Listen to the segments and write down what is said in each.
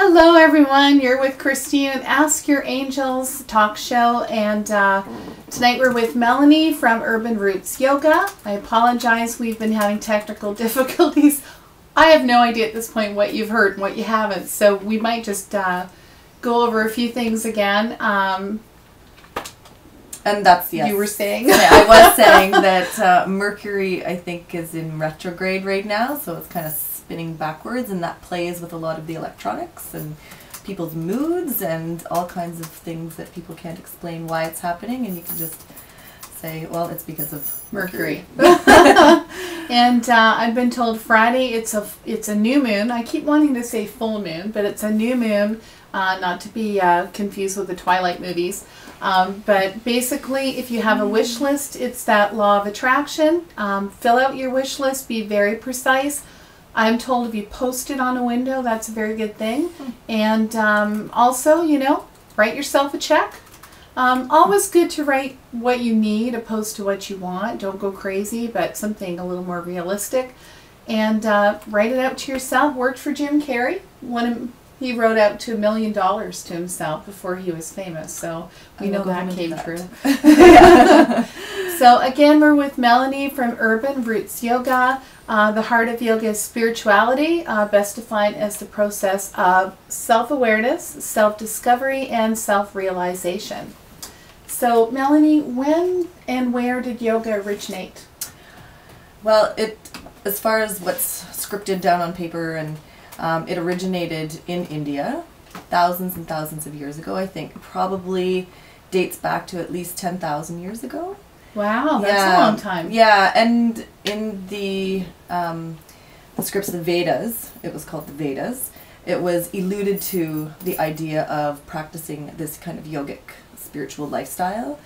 Hello everyone, you're with Christine at Ask Your Angels talk show, and tonight we're with Melanie from Urban Roots Yoga. I apologize, we've been having technical difficulties. I have no idea at this point what you've heard and what you haven't, so we might just go over a few things again. And that's, yes. You were saying? Yeah, I was saying that Mercury, I think, is in retrograde right now, so it's kind of spinning backwards, and that plays with a lot of the electronics and people's moods and all kinds of things that people can't explain why it's happening, and you can just say, well, it's because of Mercury. And I've been told Friday it's a new moon. I keep wanting to say full moon, but it's a new moon, not to be confused with the Twilight movies. But basically, if you have a wish list, it's that law of attraction. Fill out your wish list, be very precise. I'm told if you post it on a window, that's a very good thing. And also, you know, write yourself a check. Always good to write what you need opposed to what you want. Don't go crazy, but something a little more realistic. And write it out to yourself. Worked for Jim Carrey. He wrote out to $1 million to himself before he was famous, so we know that came true. So again, we're with Melanie from Urban Roots Yoga. The heart of yoga is spirituality, best defined as the process of self-awareness, self-discovery, and self-realization. So Melanie, when and where did yoga originate? Well, as far as what's scripted down on paper, and it originated in India thousands and thousands of years ago. I think probably dates back to at least 10,000 years ago. Wow, that's a long time. Yeah, and in the scripts of the Vedas, it was called the Vedas, it was alluded to the idea of practicing this kind of yogic spiritual lifestyle.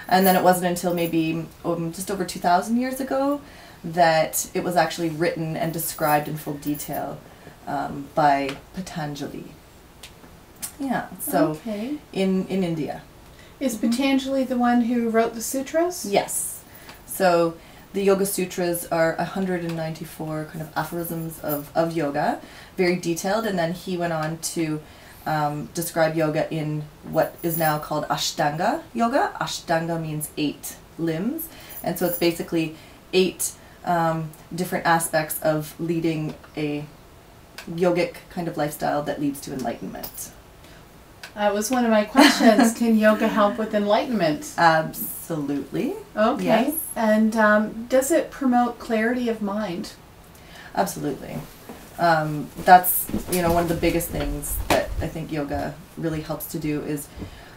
And then it wasn't until maybe just over 2,000 years ago that it was actually written and described in full detail by Patanjali. Yeah, so okay. in India. Is Patanjali the one who wrote the sutras? Yes. So the Yoga Sutras are 194 kind of aphorisms of yoga, very detailed, and then he went on to describe yoga in what is now called Ashtanga yoga. Ashtanga means 8 limbs, and so it's basically 8 different aspects of leading a yogic kind of lifestyle that leads to enlightenment. That was one of my questions. Can yoga help with enlightenment? Absolutely. Okay. Yes. And does it promote clarity of mind? Absolutely. That's, you know, one of the biggest things that I think yoga really helps to do is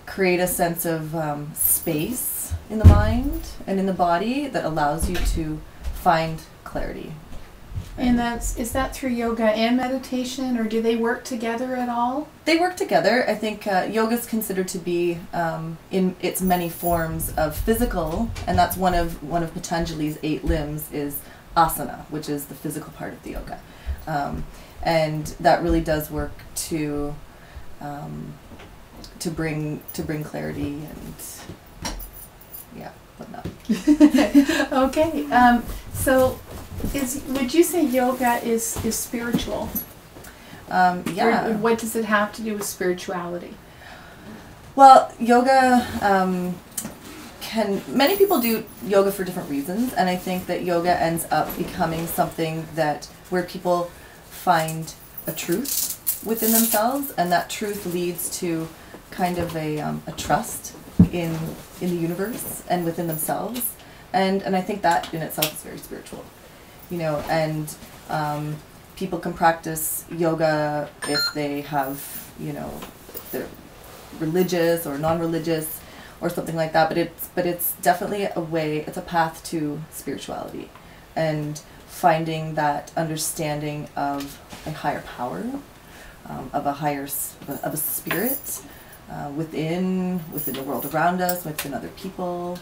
create a sense of space in the mind and in the body that allows you to find clarity. And is that through yoga and meditation, or do they work together at all? They work together. I think yoga is considered to be, in its many forms, of physical, and that's one of Patanjali's 8 limbs is asana, which is the physical part of the yoga, and that really does work to bring clarity and whatnot. Okay. So. Would you say yoga is spiritual? Yeah. Or what does it have to do with spirituality? Well, yoga many people do yoga for different reasons, and I think that yoga ends up becoming something where people find a truth within themselves, and that truth leads to kind of a trust in the universe and within themselves, and I think that in itself is very spiritual. You know, and people can practice yoga if they have, you know, if they're religious or non-religious or something like that. But it's definitely it's a path to spirituality and finding that understanding of a higher power, of a spirit within the world around us, within other people.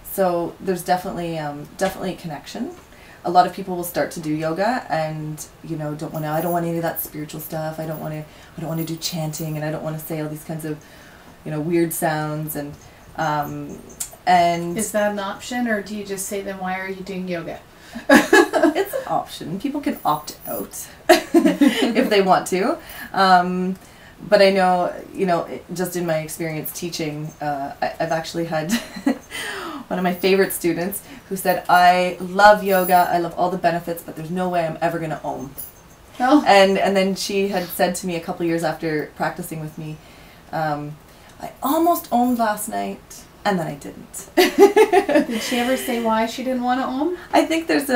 So there's definitely a connection. A lot of people will start to do yoga and, you know, I don't want any of that spiritual stuff. I don't want to do chanting, and I don't want to say all these kinds of, you know, weird sounds, and is that an option, or do you just say, then why are you doing yoga? It's an option. People can opt out if they want to. but I know, just in my experience teaching, I've actually had one of my favorite students who said, I love yoga, I love all the benefits, but there's no way I'm ever going to Om. Oh. And then she had said to me a couple years after practicing with me, I almost Om'd last night, and then I didn't. Did she ever say why she didn't want to Om? I think there's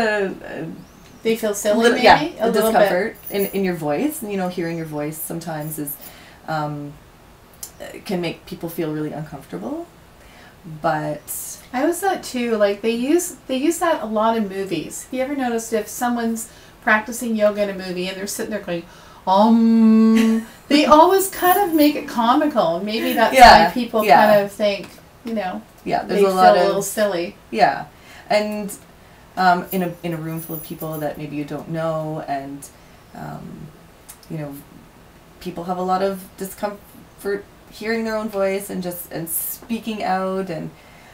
They feel silly, maybe? Yeah, a little discomfort in your voice. Hearing your voice sometimes is can make people feel really uncomfortable. But I always thought too, like they use that a lot in movies. Have you ever noticed if someone's practicing yoga in a movie and they're sitting there going, they always kind of make it comical. Maybe that's why people kind of think, there's they a lot feel a little silly. Yeah, and in a room full of people that maybe you don't know, and people have a lot of discomfort hearing their own voice and speaking out and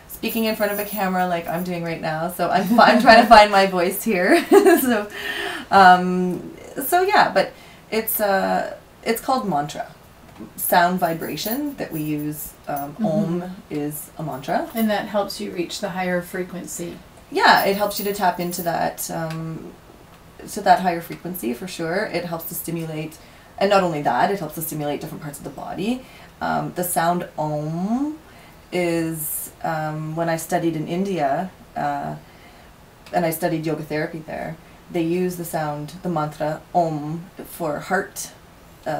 speaking in front of a camera like I'm doing right now. So I'm trying to find my voice here. So yeah, but it's called mantra, sound vibration that we use. Om is a mantra, and that helps you reach the higher frequency. Yeah, it helps you to tap into that higher frequency for sure. It helps to stimulate, and not only that, it helps to stimulate different parts of the body. The sound Om is, when I studied in India, and I studied yoga therapy there, they use the mantra Om for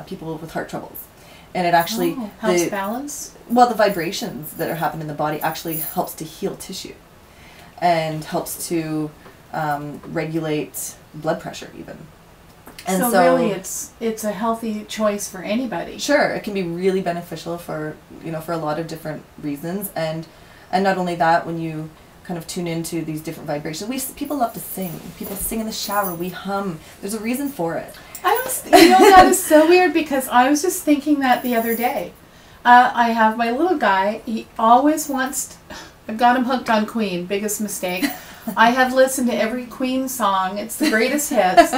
people with heart troubles. And it actually helps balance? Well, the vibrations that are happening in the body actually helps to heal tissue and helps to regulate blood pressure even. And so really it's a healthy choice for anybody. Sure, it can be really beneficial for a lot of different reasons, and not only that, when you kind of tune into these different vibrations, people love to sing. People sing in the shower, we hum. There's a reason for it. That is so weird, because I was just thinking that the other day. I have my little guy, he always wants I've got him hooked on Queen, biggest mistake. I have listened to every Queen song. It's the greatest hits.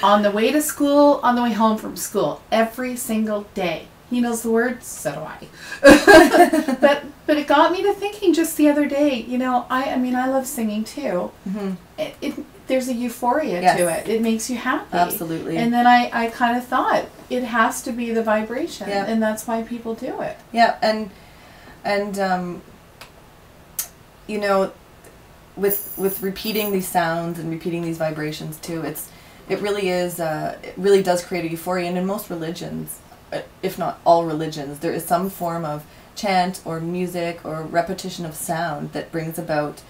On the way to school, on the way home from school, every single day. He knows the words, so do I. But it got me to thinking just the other day, I love singing too. Mm-hmm. There's a euphoria to it. It makes you happy. Absolutely. And then I kind of thought, it has to be the vibration, and that's why people do it. Yeah, and with repeating these sounds and repeating these vibrations too, it really does create a euphoria. And in most religions, if not all religions, there is some form of chant or music or repetition of sound that brings about,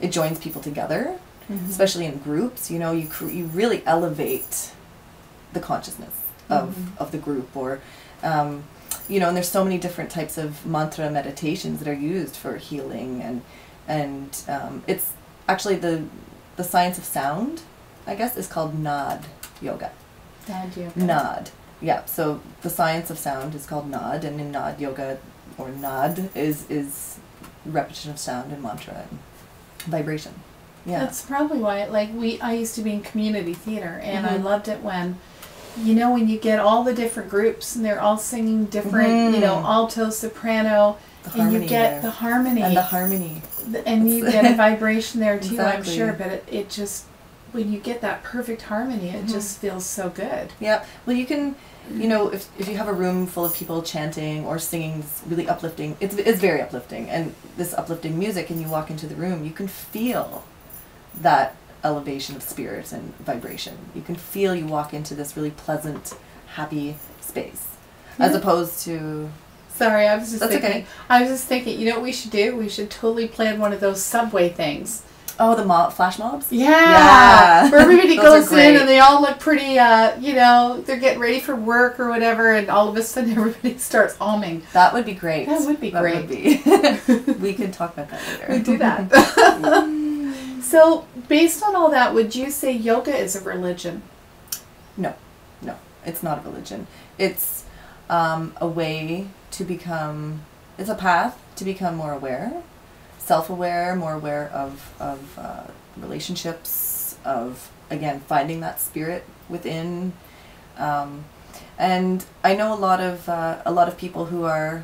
it joins people together, especially in groups. You really elevate the consciousness of the group, or and there's so many different types of mantra meditations that are used for healing, and it's actually the science of sound, I guess, is called Nad yoga. Nad yoga. Nad. Yeah, so the science of sound is called Nad, and in Nad yoga, or Nad, is repetition of sound and mantra and vibration. Yeah. That's probably why, I used to be in community theater, and I loved it when you get all the different groups, and they're all singing different, alto, soprano, and you get the harmony. And the harmony. And you get a vibration there too, Exactly. I'm sure, but it just, when you get that perfect harmony, it just feels so good. Yeah, well, you can, if you have a room full of people chanting or singing really uplifting, it's very uplifting, and this uplifting music, and you walk into the room, you can feel that elevation of spirit and vibration. You can feel you walk into this really pleasant, happy space, as opposed to... Sorry, I was just That's thinking. okay. I was just thinking, you know what we should do? We should totally plan one of those subway things. Oh, the flash mobs? Yeah. Where everybody Those goes are in great. and they all look pretty, they're getting ready for work or whatever, and all of a sudden everybody starts humming. That would be great. That would be great. Would be. We could talk about that later. We do that. So, based on all that, would you say yoga is a religion? No, it's not a religion. It's a way to become, it's a path to become more aware, self-aware, more aware of relationships, of, again, finding that spirit within. And I know a lot of people who are,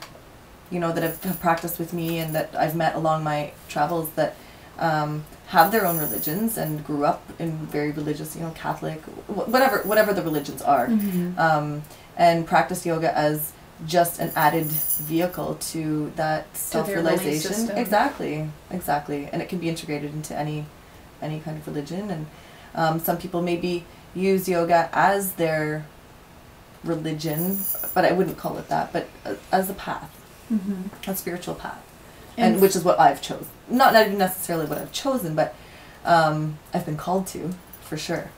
you know, that have practiced with me and that I've met along my travels that have their own religions and grew up in very religious, you know, Catholic, whatever the religions are, and practice yoga as just an added vehicle to that self-realization. Exactly. And it can be integrated into any kind of religion. And some people maybe use yoga as their religion, but I wouldn't call it that, but as a path, a spiritual path, and which is what I've chosen. Not even necessarily what I've chosen, but I've been called to, for sure.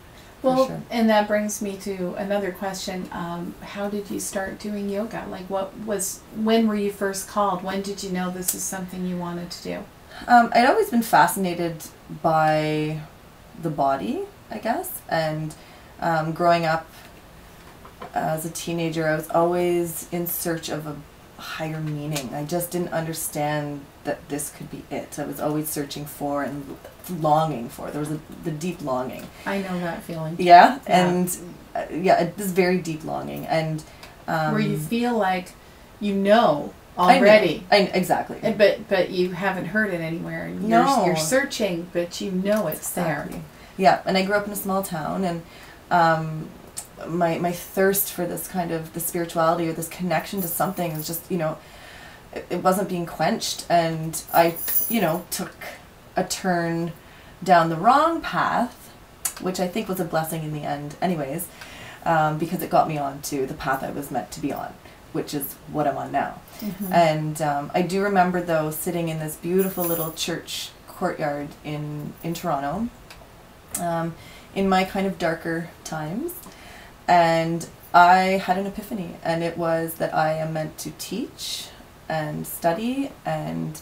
Well, and that brings me to another question. How did you start doing yoga? Like, when were you first called? When did you know this is something you wanted to do? I'd always been fascinated by the body, I guess, and growing up as a teenager, I was always in search of a higher meaning. I just didn't understand that this could be it. I was always searching for and longing for. There was the deep longing. I know that feeling. Yeah, and this very deep longing, and where you feel like you know already. I exactly. But you haven't heard it anywhere. And you're searching, but you know it's there. Yeah, and I grew up in a small town, and my thirst for this kind of the spirituality or this connection to something is just, you know, it wasn't being quenched, and I, you know, took a turn down the wrong path, which I think was a blessing in the end anyways, because it got me onto the path I was meant to be on, which is what I'm on now. And I do remember, though, sitting in this beautiful little church courtyard in Toronto, in my kind of darker times, and I had an epiphany, and it was that I am meant to teach and study and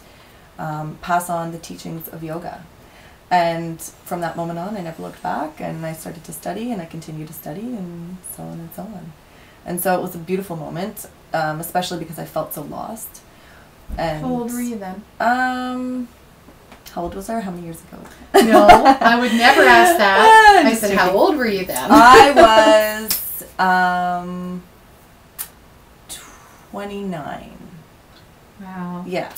pass on the teachings of yoga. And from that moment on, I never looked back, and I started to study, and I continued to study, and so on and so on. And so it was a beautiful moment, especially because I felt so lost. And how old were you then? How old was I? How many years ago? No, I would never ask that. I said, how old were you then? I was 29. Wow. Yeah.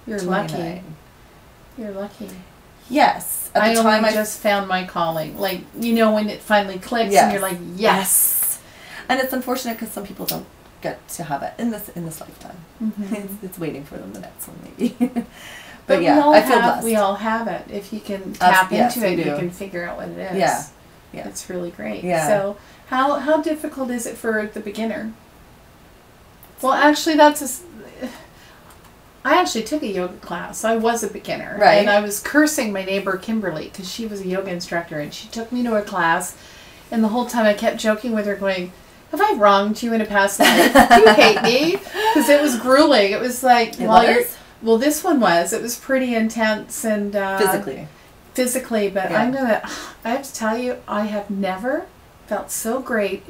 You're 29. lucky. You're lucky. Yes. At the time I just found my calling. Like, you know, when it finally clicks and you're like, yes. And it's unfortunate because some people don't get to have it in this lifetime. It's waiting for them the next one, maybe. But yeah, I feel blessed. We all have it. If you can tap into it, you can figure out what it is. Yeah. It's really great. Yeah. So how difficult is it for the beginner? Well, actually, I actually took a yoga class. I was a beginner. Right. And I was cursing my neighbor Kimberly because she was a yoga instructor, and she took me to a class, and the whole time I kept joking with her going, have I wronged you in a past life? Do you hate me? Because it was grueling. It was like, well, this one was. It was pretty intense and physically, but I have to tell you, I have never felt so great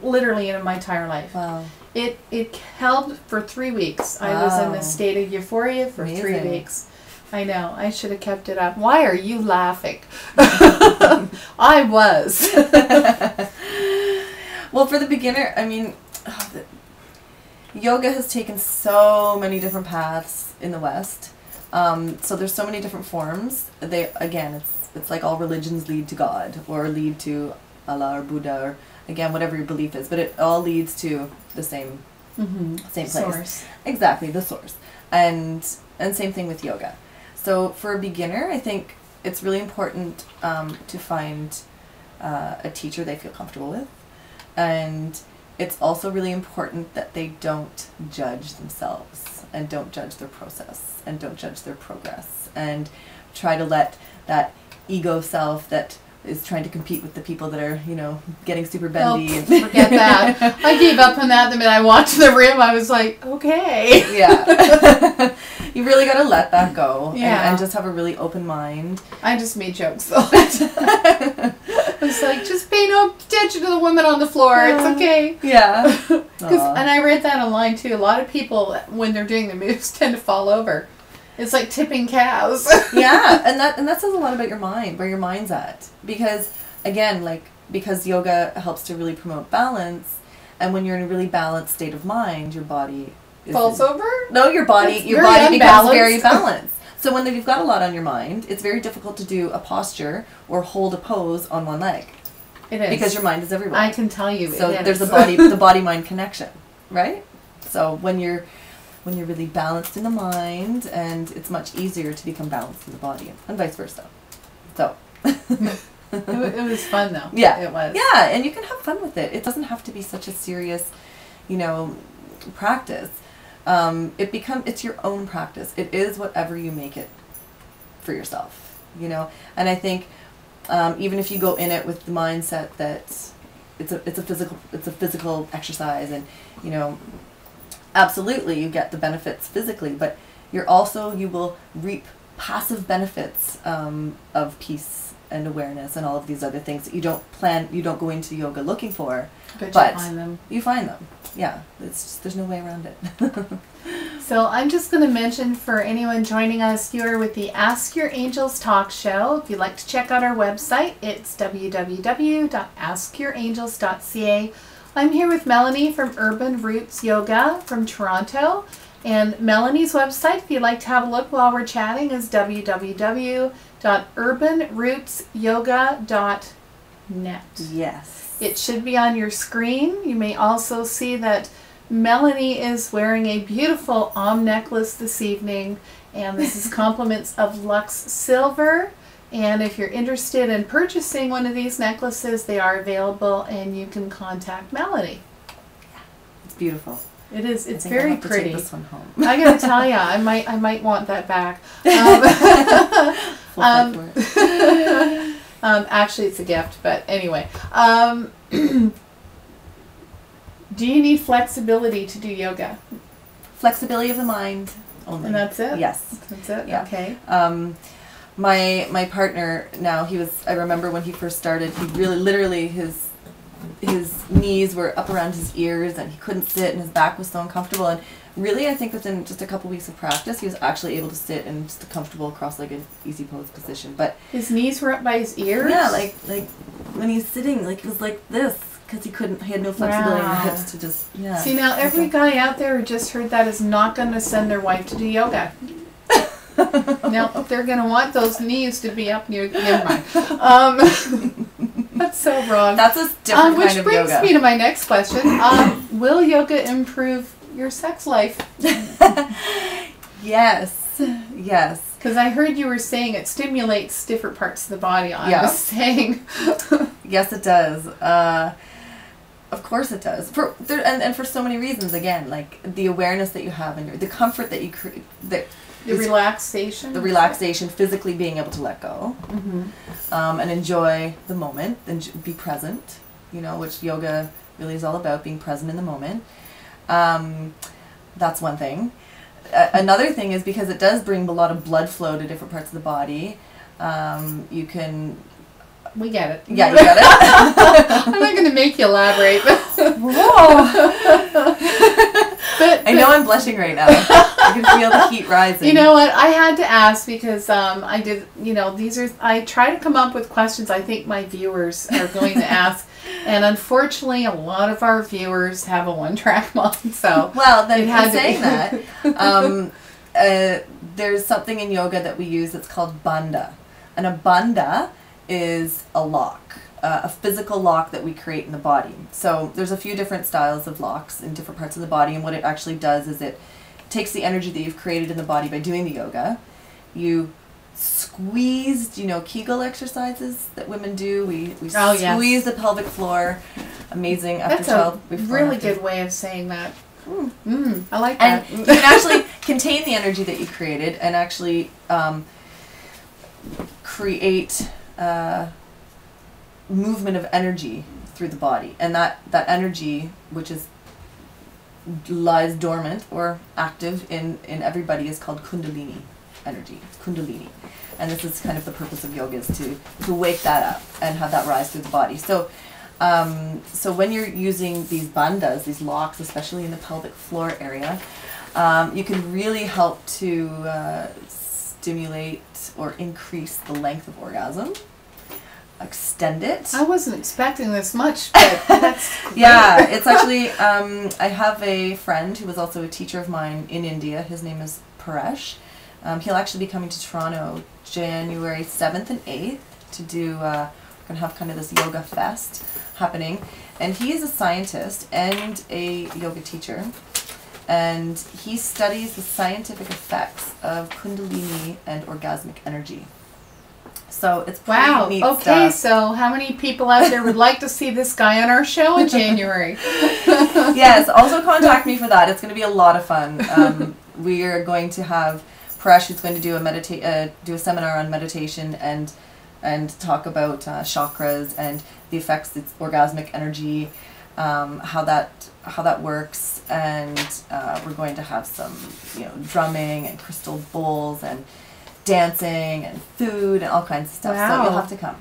literally in my entire life. Wow. It held for 3 weeks. Wow. I was in a state of euphoria for 3 weeks. I know. I should have kept it up. Why are you laughing? I was. Well, for the beginner, I mean, yoga has taken so many different paths in the West. So there's so many different forms. It's like all religions lead to God or lead to Allah or Buddha or, again, whatever your belief is. But it all leads to the same place. Source. Exactly, the source. And same thing with yoga. So for a beginner, I think it's really important to find a teacher they feel comfortable with. And it's also really important that they don't judge themselves and don't judge their process and don't judge their progress and try to let that ego self that is trying to compete with the people that are, you know, getting super bendy. Oh, forget that. I gave up on that the minute I walked in the room. I was like, okay. Yeah. You really got to let that go and just have a really open mind. I just made jokes though. It's like, just pay no attention to the women on the floor. It's okay. Yeah. And I read that online too. A lot of people, when they're doing the moves, tend to fall over. It's like tipping cows. Yeah, and that says a lot about your mind, where your mind's at. Because, again, because yoga helps to really promote balance, And when you're in a really balanced state of mind, your body Falls over? No, your body It's your very body becomes very unbalanced. balanced. So when you've got a lot on your mind, it's very difficult to do a posture or hold a pose on one leg It is. because your mind is everywhere. I can tell you. So it there's is. the body mind connection, right? So when you're really balanced in the mind, and it's much easier to become balanced in the body, and vice versa. So It was fun though. yeah, It was. Yeah, and you can have fun with it. It doesn't have to be such a serious, practice. It's your own practice. It is whatever you make it for yourself, And I think even if you go in it with the mindset that it's a physical exercise, and absolutely you get the benefits physically, but you will reap passive benefits of peace and awareness and all of these other things that you don't go into yoga looking for, But you find them. Yeah, there's no way around it. So I'm just going to mention for anyone joining us, you are with the Ask Your Angels talk show. If you'd like to check out our website, it's www.askyourangels.ca. I'm here with Melanie from Urban Roots Yoga from Toronto. And Melanie's website, if you'd like to have a look while we're chatting, is www.urbanrootsyoga.net. Yes. It should be on your screen. You may also see that Melanie is wearing a beautiful necklace this evening, and this is compliments of Lux Silver. And if you're interested in purchasing one of these necklaces, they are available, and you can contact Melanie. It's beautiful. It is. It's I think very I'll have to pretty. take this one home. I gotta tell you, I might want that back. We'll fight for it. Actually, it's a gift, but anyway. Do you need flexibility to do yoga? Flexibility of the mind only. And that's it? Yes. That's it? Yeah. Okay. My partner now, I remember when he first started, he really literally his knees were up around his ears and he couldn't sit and his back was so uncomfortable, and really I think within just a couple weeks of practice he was actually able to sit in just a comfortable cross-legged easy pose position. But his knees were up by his ears? yeah, like when he's sitting, like it was like this, because he had no flexibility in the hips to just, yeah. See, now every guy out there who just heard that is not going to send their wife to do yoga. Now, if they're going to want those knees to be up near, never mind. That's so wrong. That's a different which kind of brings yoga. me to my next question. Will yoga improve your sex life? Yes. Because I heard you were saying it stimulates different parts of the body. I'm just saying. Yes, it does. Of course it does. And for so many reasons. Again, like the awareness that you have and the comfort that you create. The relaxation. The relaxation, physically being able to let go, and enjoy the moment and be present. Which yoga really is all about, being present in the moment. That's one thing. Another thing is because it does bring a lot of blood flow to different parts of the body. You can. We get it. Yeah, you get it. I'm not going to make you elaborate. I know I'm blushing right now. I can feel the heat rising. You know what? I had to ask because I did. I try to come up with questions I think my viewers are going to ask, and unfortunately, a lot of our viewers have a one-track mind. So well, then saying that, there's something in yoga that we use that's called bandha, and a bandha is a lock, a physical lock that we create in the body. So there's a few different styles of locks in different parts of the body, and what it actually does is it takes the energy that you've created in the body by doing the yoga. You squeeze, Kegel exercises that women do. We squeeze the pelvic floor. Amazing. That's a really good way of saying that. I like that. And you can actually contain the energy that you created and actually create movement of energy through the body, and that energy, which lies dormant or active in everybody, is called kundalini energy. Kundalini, and this is kind of the purpose of yoga, is to wake that up and have that rise through the body. So when you're using these bandhas, these locks, especially in the pelvic floor area, you can really help to stimulate or increase the length of orgasm. extend it. I wasn't expecting this much, but that's great. Yeah, it's actually, I have a friend who was also a teacher of mine in India. His name is Paresh. He'll actually be coming to Toronto January 7th and 8th to do, we're going to have kind of this yoga fest happening. And he is a scientist and a yoga teacher. And he studies the scientific effects of Kundalini and orgasmic energy. So it's pretty Wow. neat Okay, stuff. so how many people out there would like to see this guy on our show in January? Yes, also contact me for that. It's going to be a lot of fun. We are going to have Paresh, who's going to do a seminar on meditation and talk about chakras and the effects it's orgasmic energy, how that works, and we're going to have some drumming and crystal bowls and dancing and food and all kinds of stuff. Wow. So you'll have to come.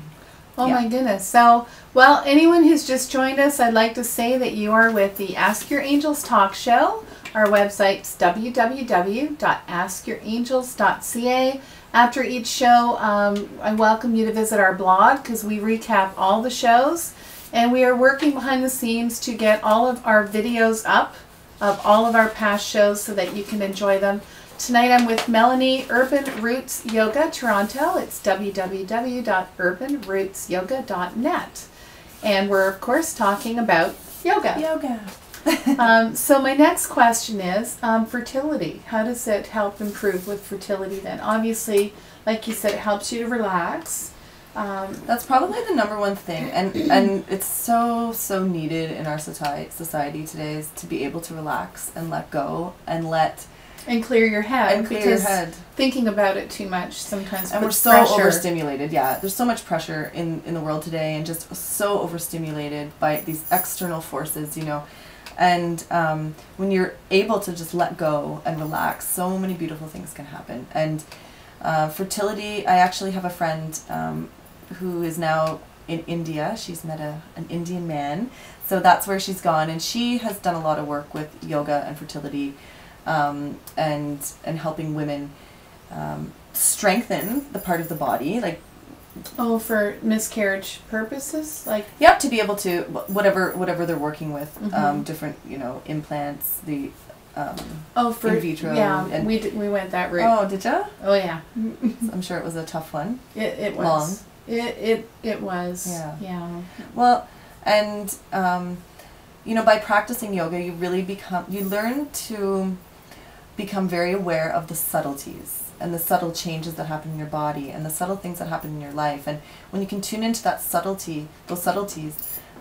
Oh Yeah. my goodness. So, well, anyone who's just joined us, I'd like to say that you are with the Ask Your Angels talk show. Our website's www.askyourangels.ca. After each show, I welcome you to visit our blog because we recap all the shows. And we are working behind the scenes to get all of our videos up of all of our past shows so that you can enjoy them. Tonight I'm with Melanie, Urban Roots Yoga, Toronto. It's www.urbanrootsyoga.net. And we're, of course, talking about yoga. Yoga. So my next question is fertility. How does it help improve with fertility then? Obviously, like you said, it helps you to relax. That's probably the number one thing, and it's so needed in our society today, is to be able to relax and let go and clear your head. And clear your head. Thinking about it too much sometimes And we're puts so pressure. overstimulated. Yeah, there's so much pressure in the world today, and just so overstimulated by these external forces, And when you're able to just let go and relax, so many beautiful things can happen. And fertility, I actually have a friend who is now in India. She's met an Indian man. So that's where she's gone. And she has done a lot of work with yoga and fertility and helping women strengthen the part of the body. Like, oh, for miscarriage purposes? Like, yep, to be able to, whatever they're working with, Mhm. different, implants, the for in vitro. yeah, and, we went that route. oh, did ya? Oh yeah, I'm sure it was a tough one. it was. Long. It was. Yeah. Well, and by practicing yoga, you learn to become very aware of the subtleties and the subtle changes that happen in your body and the subtle things that happen in your life. And when you can tune into those subtleties,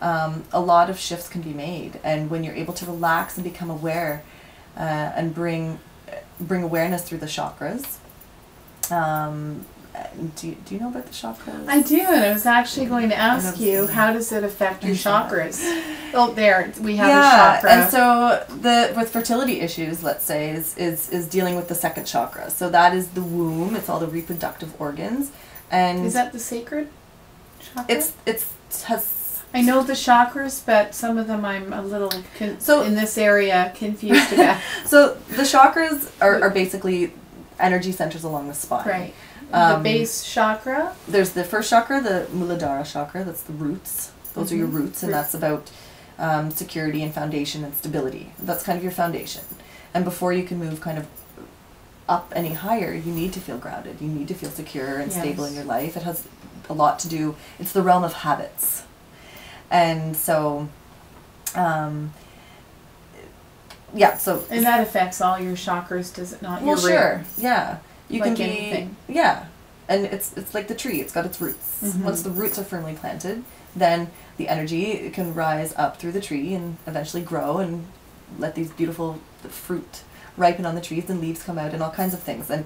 a lot of shifts can be made. And when you're able to relax and become aware and bring awareness through the chakras. Do you know about the chakras? I do, and I was actually going to ask know you, this- how does it affect your chakras? Oh, there, we have a Yeah, chakra. and so with fertility issues, let's say, is dealing with the second chakra. So that is the womb. It's all the reproductive organs, and Is that the sacred chakra? it's has. I know the chakras, but some of them I'm a little So- in this area confused about. So the chakras are basically energy centers along the spine. Right. The Um, base chakra. There's the first chakra, the Muladhara chakra. That's the roots. Those are your Mhm. roots, and Roots. that's about security and foundation and stability. That's kind of your foundation. And before you can move kind of up any higher, you need to feel grounded. You need to feel secure and stable in Yes. your life. It has a lot to do. It's the realm of habits, and so. Yeah. So. And that affects all your chakras, does it not? Well, your sure. root. Yeah. You Like can be. anything. Yeah. And it's like the tree. It's got its roots. Mhm. Once the roots are firmly planted, then the energy can rise up through the tree and eventually grow and let these beautiful fruit ripen on the trees and leaves come out and all kinds of things. And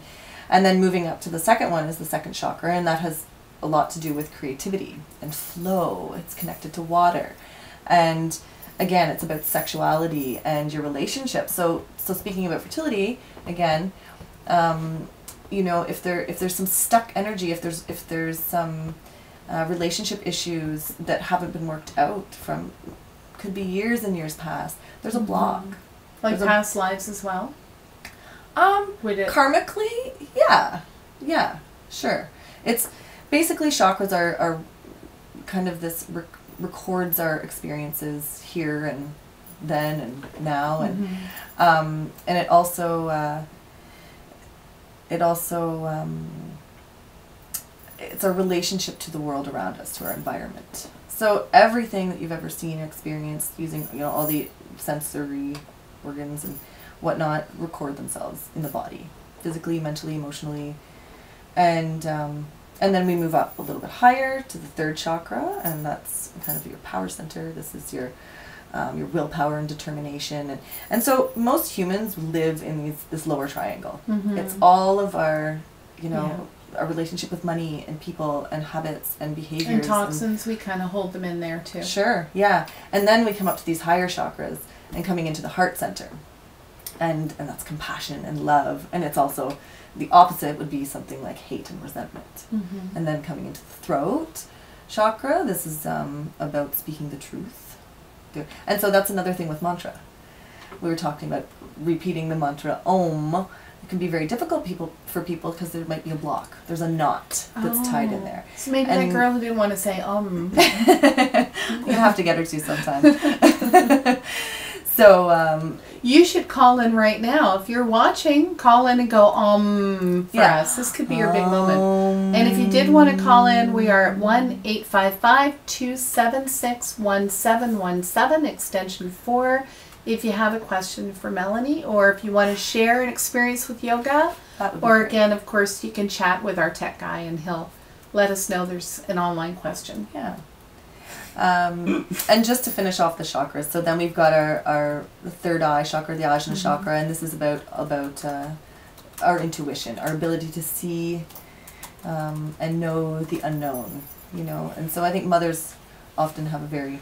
then moving up to the second one is the second chakra, and that has a lot to do with creativity and flow. It's connected to water. And again, it's about sexuality and your relationship. So speaking about fertility, again, if there's some stuck energy, if there's some relationship issues that haven't been worked out from, could be years and years past, there's a block. Like There's a- past lives as well? Would it? Karmically, yeah, sure. It's basically chakras are kind of this records our experiences here and then and now, and and it also it's our relationship to the world around us, to our environment. So everything that you've ever seen or experienced using, you know, all the sensory organs and whatnot record themselves in the body, physically, mentally, emotionally, and then we move up a little bit higher to the third chakra, and that's kind of your power center. This is your willpower and determination, and so most humans live in this lower triangle. It's all of our, you know, our relationship with money and people and habits and behaviors. And toxins, we kind of hold them in there too. Sure, yeah. And then we come up to these higher chakras and coming into the heart center. And that's compassion and love. And it's also, the opposite would be something like hate and resentment. And then coming into the throat chakra, this is about speaking the truth. And so that's another thing with mantra. We were talking about repeating the mantra Om. It can be very difficult for people because there might be a block. There's a knot that's tied in there. So maybe that girl who didn't want to say You're gonna have to get her to sometime. So you should call in right now. If you're watching, call in and go for us. This could be your big moment. And if you did want to call in, we are at 1-855-276-1717, extension 4. If you have a question for Melanie, or if you want to share an experience with yoga, or again, of course, you can chat with our tech guy and he'll let us know there's an online question. Yeah. And just to finish off the chakras, so then we've got our third eye chakra, the Ajna chakra, and this is about our intuition, our ability to see and know the unknown, you know. And so I think mothers often have a very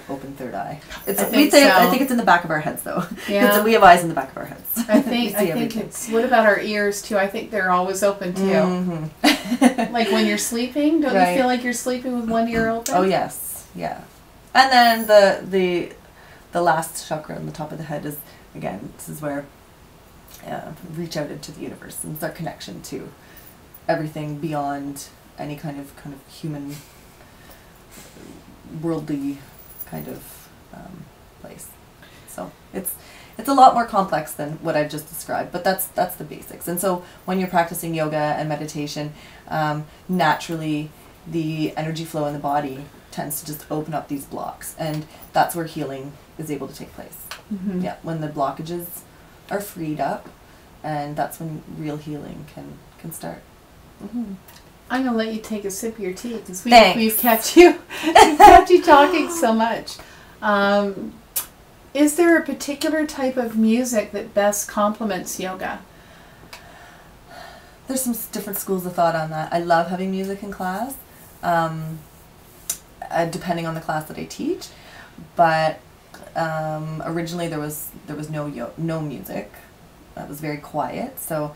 open third eye. I think it's in the back of our heads, though. Yeah. We have eyes in the back of our heads. I think it's. What about our ears too? I think they're always open too. Like when you're sleeping, don't you feel like you're sleeping with one ear open? Oh yes, yeah. And then the last chakra on the top of the head is, again, this is where reach out into the universe, and it's our connection to everything beyond any kind of human, worldly kind of place. So it's a lot more complex than what I've just described, but that's the basics. And so when you're practicing yoga and meditation, naturally the energy flow in the body tends to just open up these blocks, and that's where healing is able to take place. Yeah, when the blockages are freed up, and that's when real healing can start. I'm gonna let you take a sip of your tea because we've kept you talking so much. Is there a particular type of music that best complements yoga? There's some different schools of thought on that. I love having music in class, depending on the class that I teach. But originally there was no music. It was very quiet. So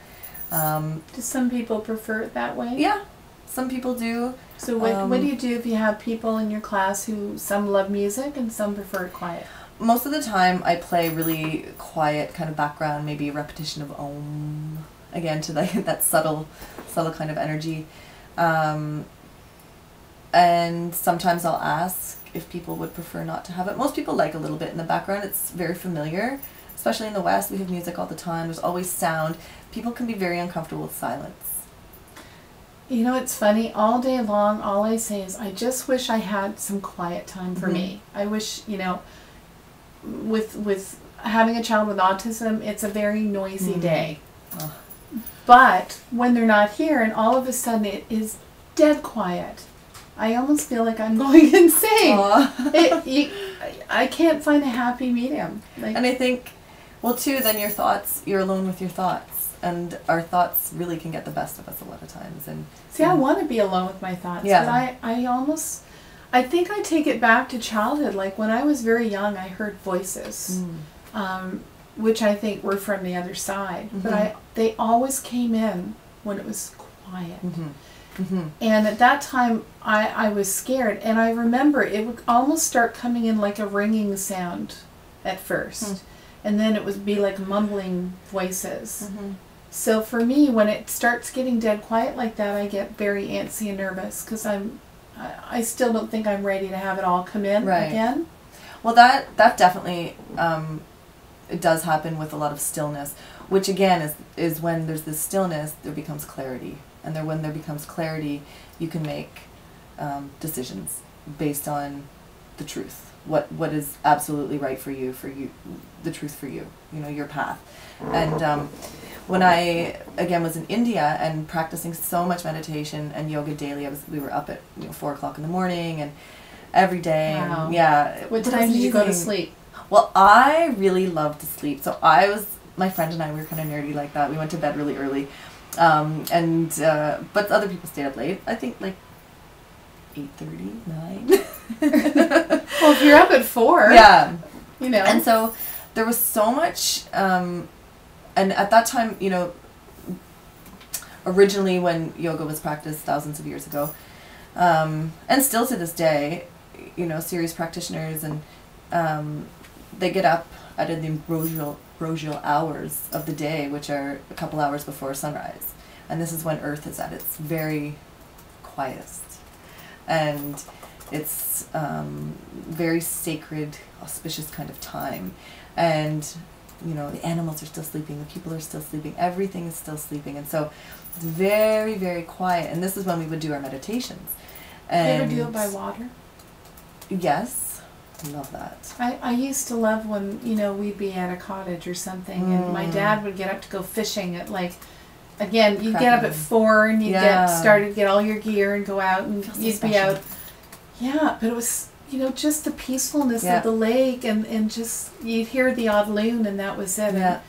do some people prefer it that way? Yeah, some people do. So what do you do if you have people in your class who some love music and some prefer it quiet? Most of the time I play really quiet kind of background, maybe a repetition of Om, again, to that subtle kind of energy. And sometimes I'll ask if people would prefer not to have it. Most people like a little bit in the background. It's very familiar. Especially in the West, we have music all the time. There's always sound. People can be very uncomfortable with silence. You know, it's funny. All day long, all I say is, I just wish I had some quiet time for me. I wish, you know, with having a child with autism, it's a very noisy day. But when they're not here and all of a sudden it is dead quiet, I almost feel like I'm going insane. I can't find a happy medium. And I think, well, too, then you're alone with your thoughts, and our thoughts really can get the best of us a lot of times. And see, I want to be alone with my thoughts, but I think I take it back to childhood. Like when I was very young, I heard voices, which I think were from the other side, but they always came in when it was quiet. And at that time, I was scared, and I remember it would almost start coming in like a ringing sound at first, and then it would be like mumbling voices. So for me, when it starts getting dead quiet like that, I get very antsy and nervous because I'm I still don't think I'm ready to have it all come in Right. again. Well, that definitely it does happen with a lot of stillness, which again is when there's this stillness, there becomes clarity, and when there becomes clarity, you can make decisions based on the truth. What is absolutely right for you, the truth for you. You know, your path. And when I again was in India and practicing so much meditation and yoga daily, we were up at 4 o'clock in the morning and every day. Wow. And yeah. What it was time did you go to amazing. sleep? Well, I really love to sleep. So my friend and I, we were kind of nerdy like that. We went to bed really early. But other people stayed up late. I think like 8:30, 9. Well, if you're up at 4, Yeah. you know. And so there was so much, and at that time, originally when yoga was practiced thousands of years ago, and still to this day, serious practitioners and they get up at the ambrosial hours of the day, which are a couple hours before sunrise. And this is when Earth is at its very quietest. And it's very sacred, auspicious kind of time. And, the animals are still sleeping, the people are still sleeping, everything is still sleeping. And so it's very, very quiet. And this is when we would do our meditations. And you ever do it by water? Yes. Love that. I used to love when, we'd be at a cottage or something and my dad would get up to go fishing at again, you'd get up at 4 and you'd get all your gear and go out and you'd be out. Yeah, but it was, just the peacefulness of the lake and just, you'd hear the odd loon and that was it. Yeah.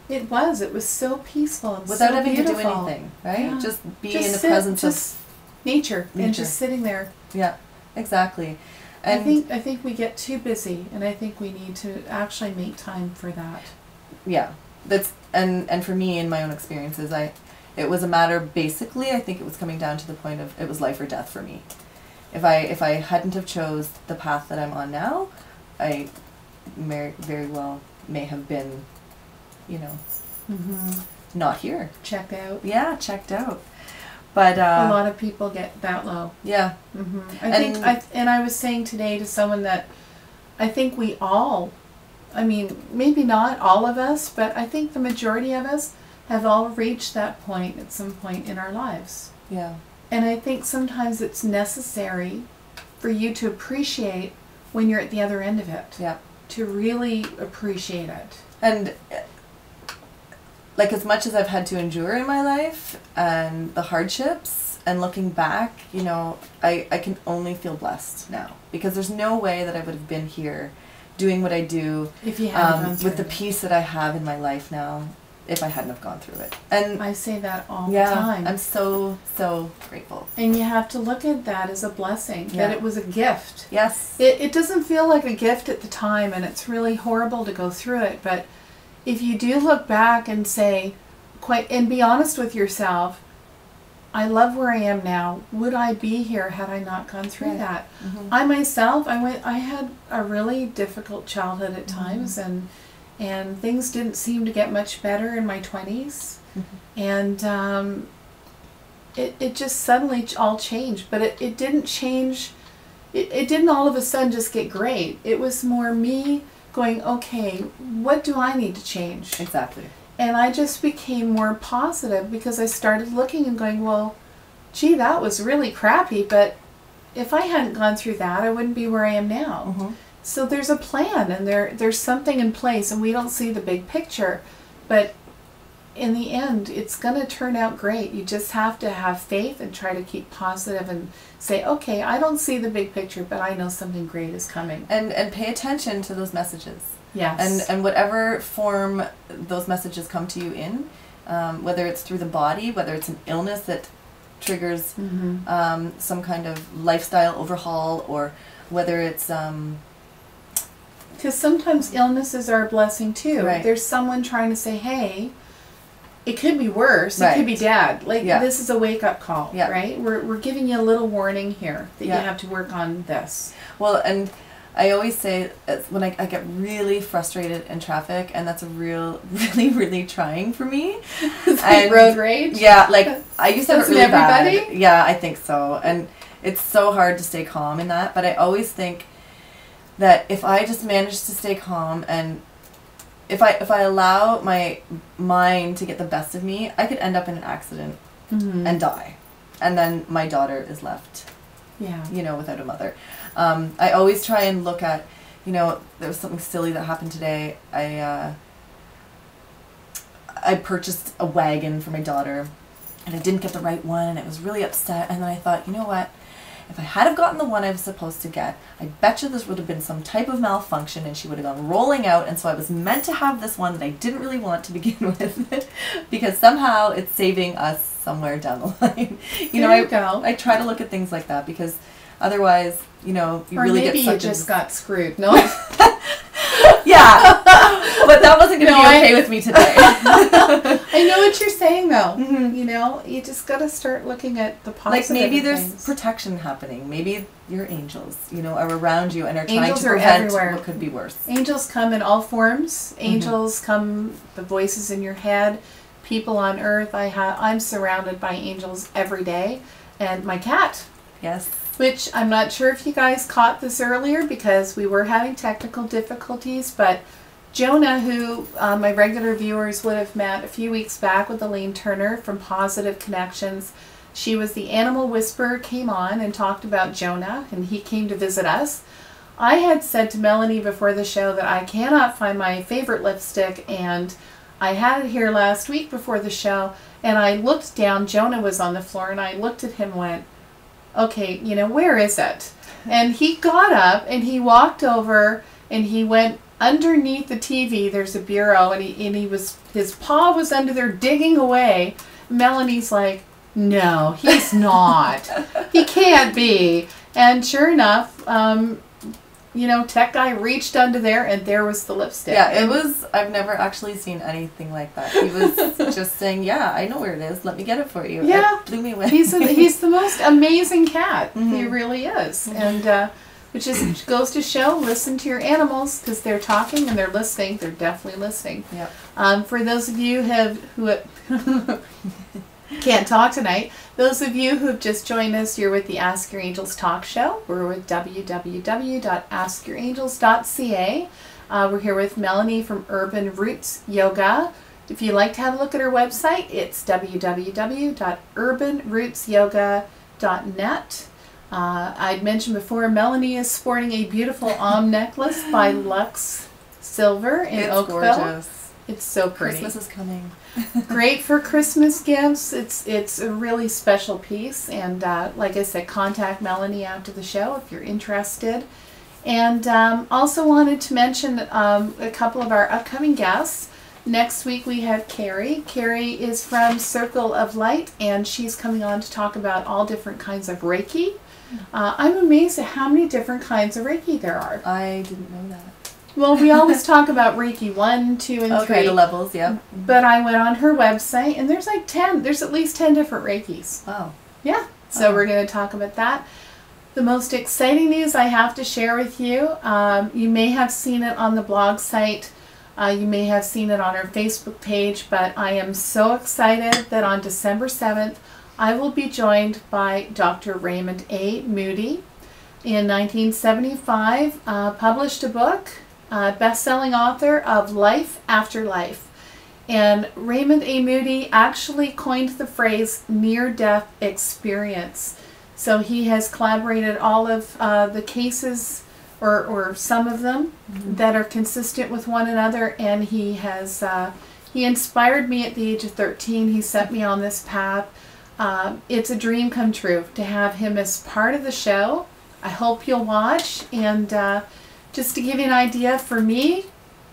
And it was so peaceful and without so having beautiful. to do anything, right? Yeah. Just be Just in the sit, presence just of nature and nature. just sitting there. Yeah, exactly. And I think we get too busy and I think we need to actually make time for that. yeah, that's and for me in my own experiences, it was a matter basically, I think it was coming down to the point of it was life or death for me. If I hadn't have chose the path that I'm on now, I very well may have been, not here. Check out. Yeah, checked out. But A lot of people get that low. yeah. I was saying today to someone that I think we all, maybe not all of us, but I think the majority of us have all reached that point at some point in our lives. Yeah. And I think sometimes it's necessary for you to appreciate when you're at the other end of it. Yeah. To really appreciate it. And as much as I've had to endure in my life and the hardships and looking back, I can only feel blessed now because there's no way that I would have been here doing what I do if you hadn't gone through with the peace that I have in my life now if I hadn't have gone through it. And I say that all the time. I'm so, so grateful. And you have to look at that as a blessing, that it was a gift. Yes. It doesn't feel like a gift at the time, and it's really horrible to go through it, but if you do look back and say, and be honest with yourself, I love where I am now. Would I be here had I not gone through that? Mm-hmm. I myself, I had a really difficult childhood at times, and things didn't seem to get much better in my 20s. And it just suddenly all changed. But it didn't change. It didn't all of a sudden just get great. It was more me going, okay, what do I need to change? Exactly. And I just became more positive because I started looking and going, well, gee, that was really crappy, but if I hadn't gone through that, I wouldn't be where I am now. Mm-hmm. So there's a plan and there's something in place and we don't see the big picture, but in the end, it's going to turn out great. You just have to have faith and try to keep positive and say, okay, I don't see the big picture, but I know something great is coming. And pay attention to those messages. Yes. And whatever form those messages come to you in, whether it's through the body, whether it's an illness that triggers some kind of lifestyle overhaul, or whether it's... Because sometimes illnesses are a blessing too. Right. There's someone trying to say, hey, it could be worse. Right. It could be dad. This is a wake-up call, Yeah. right? We're giving you a little warning here that you Yeah. have to work on this. Well, and I always say when I get really frustrated in traffic, and that's really, really trying for me. It's like road rage? Yeah, I used to have it Doesn't really everybody? bad. Yeah, I think so. And it's so hard to stay calm in that. But I always think that if I just manage to stay calm, and if I allow my mind to get the best of me, I could end up in an accident and die. And then my daughter is left, without a mother. I always try and look at, there was something silly that happened today. I purchased a wagon for my daughter, and I didn't get the right one, and I was really upset. And then I thought, you know what? If I had have gotten the one I was supposed to get, I bet you this would have been some type of malfunction, and she would have gone rolling out. And so I was meant to have this one that I didn't really want to begin with, because somehow it's saving us somewhere down the line. I try to look at things like that, because otherwise, you really get sucked maybe you just got screwed. No. Yeah, but that wasn't going to be okay with me today. I know what you're saying, though. Mm-hmm. You just got to start looking at the positive. Like maybe there's things. Protection happening. Maybe your angels, are around you and are trying Angels to prevent everywhere. what could be worse. Angels come in all forms. Angels come, the voices in your head, people on earth. I'm surrounded by angels every day, and my cat. Yes. Which I'm not sure if you guys caught this earlier, because we were having technical difficulties, but Jonah, who my regular viewers would have met a few weeks back with Elaine Turner from Positive Connections, she was the animal whisperer, came on and talked about Jonah, and he came to visit us. I had said to Melanie before the show that I cannot find my favorite lipstick, and I had it here last week before the show, and I looked down, Jonah was on the floor, and I looked at him and went, okay, where is it? And he got up and he walked over and he went underneath the TV. There's a bureau, and his paw was under there digging away. Melanie's like, no, he's not. He can't be. And sure enough, tech guy reached under there, and there was the lipstick. Yeah, it was, I've never actually seen anything like that. He was just saying, yeah, I know where it is. Let me get it for you. Yeah. It blew me away. He's the most amazing cat. He really is. And which goes to show, listen to your animals, because they're talking and they're listening. They're definitely listening. Yeah. For those of you who can't talk tonight, those of you who have just joined us, you're with the Ask Your Angels talk show. We're with www.askyourangels.ca. We're here with Melanie from Urban Roots Yoga. If you'd like to have a look at her website, it's www.urbanrootsyoga.net. I'd mentioned before, Melanie is sporting a beautiful necklace by Lux Silver in Oakville. Gorgeous. It's so pretty. Christmas is coming. Great for Christmas gifts. It's a really special piece, and like I said, contact Melanie after the show if you're interested. And also wanted to mention a couple of our upcoming guests. Next week we have Carrie. Carrie is from Circle of Light, and she's coming on to talk about all different kinds of Reiki. I'm amazed at how many different kinds of Reiki there are. I didn't know that. Well, we always talk about Reiki 1, 2, and 3. Okay, the levels, yeah. But I went on her website, and there's like 10. There's at least 10 different Reikis. Wow. Yeah. So we're going to talk about that. The most exciting news I have to share with you, you may have seen it on the blog site. You may have seen it on our Facebook page, but I am so excited that on December 7th, I will be joined by Dr. Raymond A. Moody. In 1975, published a book, best-selling author of Life After Life. And Raymond A. Moody actually coined the phrase near-death experience. So he has collaborated all of the cases, or some of them, that are consistent with one another, and he has he inspired me at the age of 13. He set me on this path. It's a dream come true to have him as part of the show. I hope you'll watch, and just to give you an idea, for me,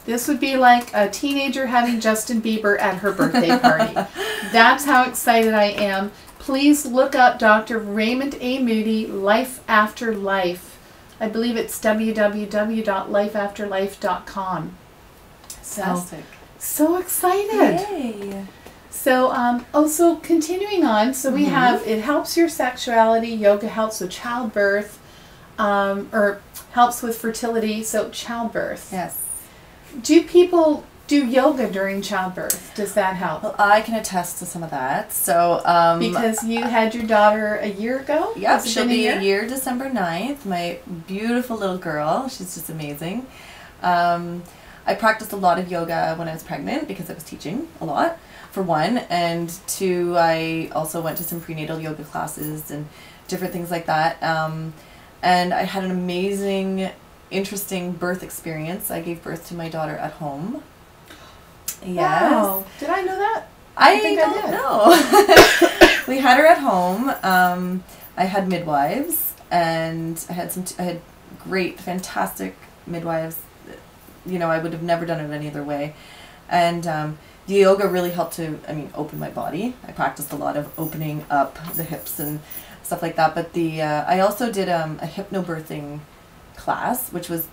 this would be like a teenager having Justin Bieber at her birthday party. That's how excited I am. Please look up Dr. Raymond A. Moody, Life After Life. I believe it's www.lifeafterlife.com. So excited. Yay. So, also continuing on, so we have, it helps your sexuality, yoga helps with childbirth, or helps with fertility, so childbirth. Yes. Do people do yoga during childbirth. Does that help? Well, I can attest to some of that. So because you had your daughter a year ago? Yep, she'll be a year December 9th. My beautiful little girl. She's just amazing. I practiced a lot of yoga when I was pregnant because I was teaching a lot, for one. And two, I also went to some prenatal yoga classes and different things like that. And I had an amazing, interesting birth experience. I gave birth to my daughter at home. Yes. Wow. Did I know that? I think don't know. We had her at home. I had midwives, and I had great, fantastic midwives. You know, I would have never done it any other way. And the yoga really helped to, open my body. I practiced a lot of opening up the hips and stuff like that. But I also did a hypnobirthing class, which was...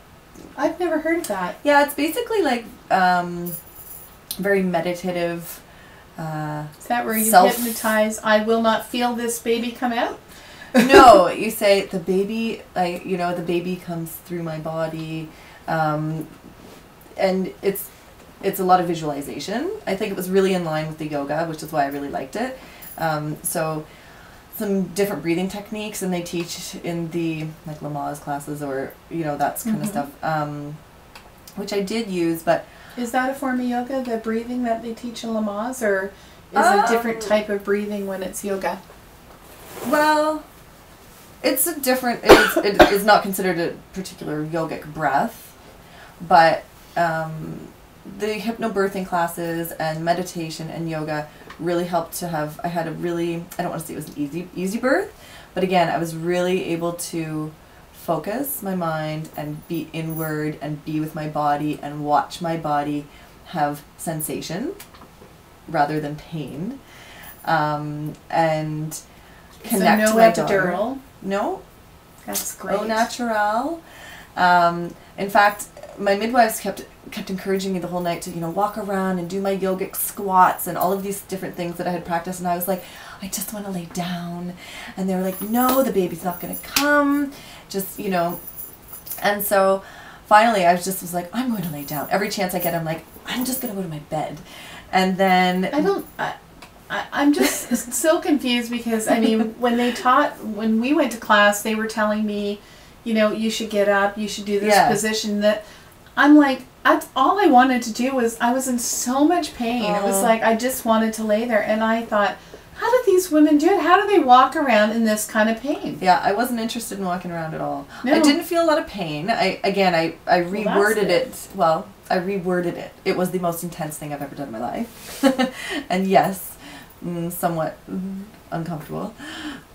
I've never heard of that. Yeah, it's basically like very meditative. Is that where you hypnotize, I will not feel this baby come out? No, you say the baby, the baby comes through my body. And it's a lot of visualization. I think it was really in line with the yoga, which is why I really liked it. So some different breathing techniques, and they teach in the like Lamaze classes or that's kind of stuff, which I did use. But is that a form of yoga, the breathing that they teach in Lamaze, or is it a different type of breathing when it's yoga? Well, it's a different. It is not considered a particular yogic breath, but the hypnobirthing classes and meditation and yoga really helped to have. I had a really, I don't want to say it was an easy birth, but again, I was really able to focus my mind and be inward and be with my body and watch my body have sensation rather than pain, and connect to my daughter. Epidural. No. That's great. Au naturel. In fact, my midwives kept encouraging me the whole night to, walk around and do my yogic squats and all of these different things that I had practiced. And I was like, I just want to lay down. And they were like, no, the baby's not going to come. Just, And so finally I was like, I'm going to lay down. Every chance I get, I'm like, I'm just going to go to my bed. And then... I'm just so confused because, when we went to class, they were telling me, you should get up, you should do this position. That I'm like, that's all I wanted to do was, I was in so much pain. It was like, I just wanted to lay there. And I thought, how do these women do it? How do they walk around in this kind of pain? Yeah, I wasn't interested in walking around at all. No. I didn't feel a lot of pain. I reworded it. Well, I reworded it. It was the most intense thing I've ever done in my life. And yes, somewhat uncomfortable.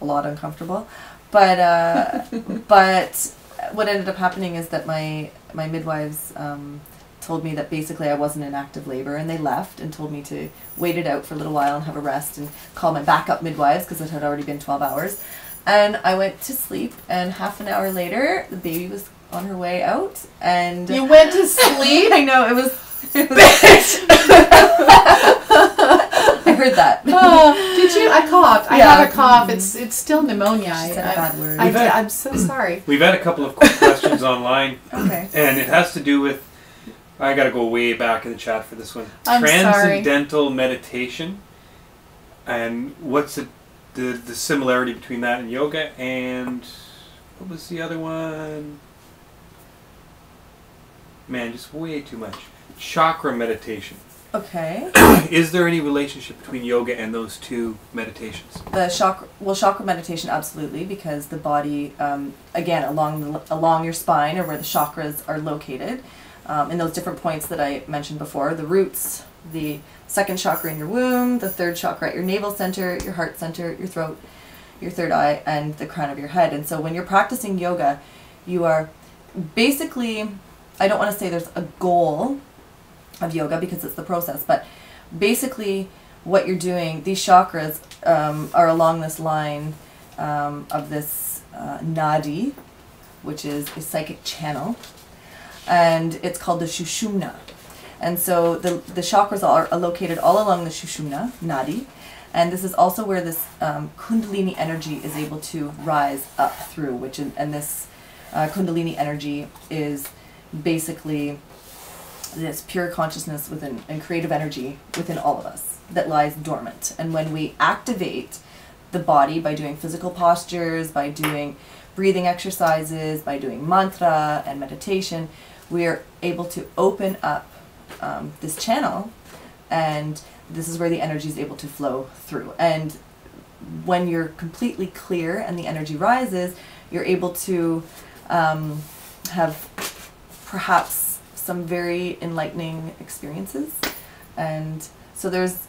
A lot uncomfortable. But but what ended up happening is that my midwives told me that basically I wasn't in active labor, and they left and told me to wait it out for a little while and have a rest and call my backup midwives because it had already been 12 hours. And I went to sleep, and half an hour later the baby was on her way out. And you went to sleep? I know, it was I heard that. Did you? I coughed. I have a cough. It's still pneumonia. She said a bad word. I'm so sorry. We've had a couple of quick questions online. Okay. And it has to do with, I got to go way back in the chat for this one. I'm Transcendental meditation. And what's the similarity between that and yoga, and what was the other one? Man, just way too much. Chakra meditation. Okay. Is there any relationship between yoga and those two meditations? The chakra meditation, absolutely, because the body, again, along your spine, or where the chakras are located, in those different points that I mentioned before, the roots, the second chakra in your womb, the third chakra at your navel center, your heart center, your throat, your third eye, and the crown of your head. And so when you're practicing yoga, you are basically, I don't want to say there's a goal of yoga because it's the process, but basically what you're doing, these chakras are along this line of this nadi, which is a psychic channel, and it's called the Sushumna. And so the chakras are located all along the Sushumna nadi, and this is also where this Kundalini energy is able to rise up through, and this Kundalini energy is basically this pure consciousness within and creative energy within all of us that lies dormant. And when we activate the body by doing physical postures, by doing breathing exercises, by doing mantra and meditation, we are able to open up this channel, and this is where the energy is able to flow through. And when you're completely clear and the energy rises, you're able to have perhaps some very enlightening experiences. And so there's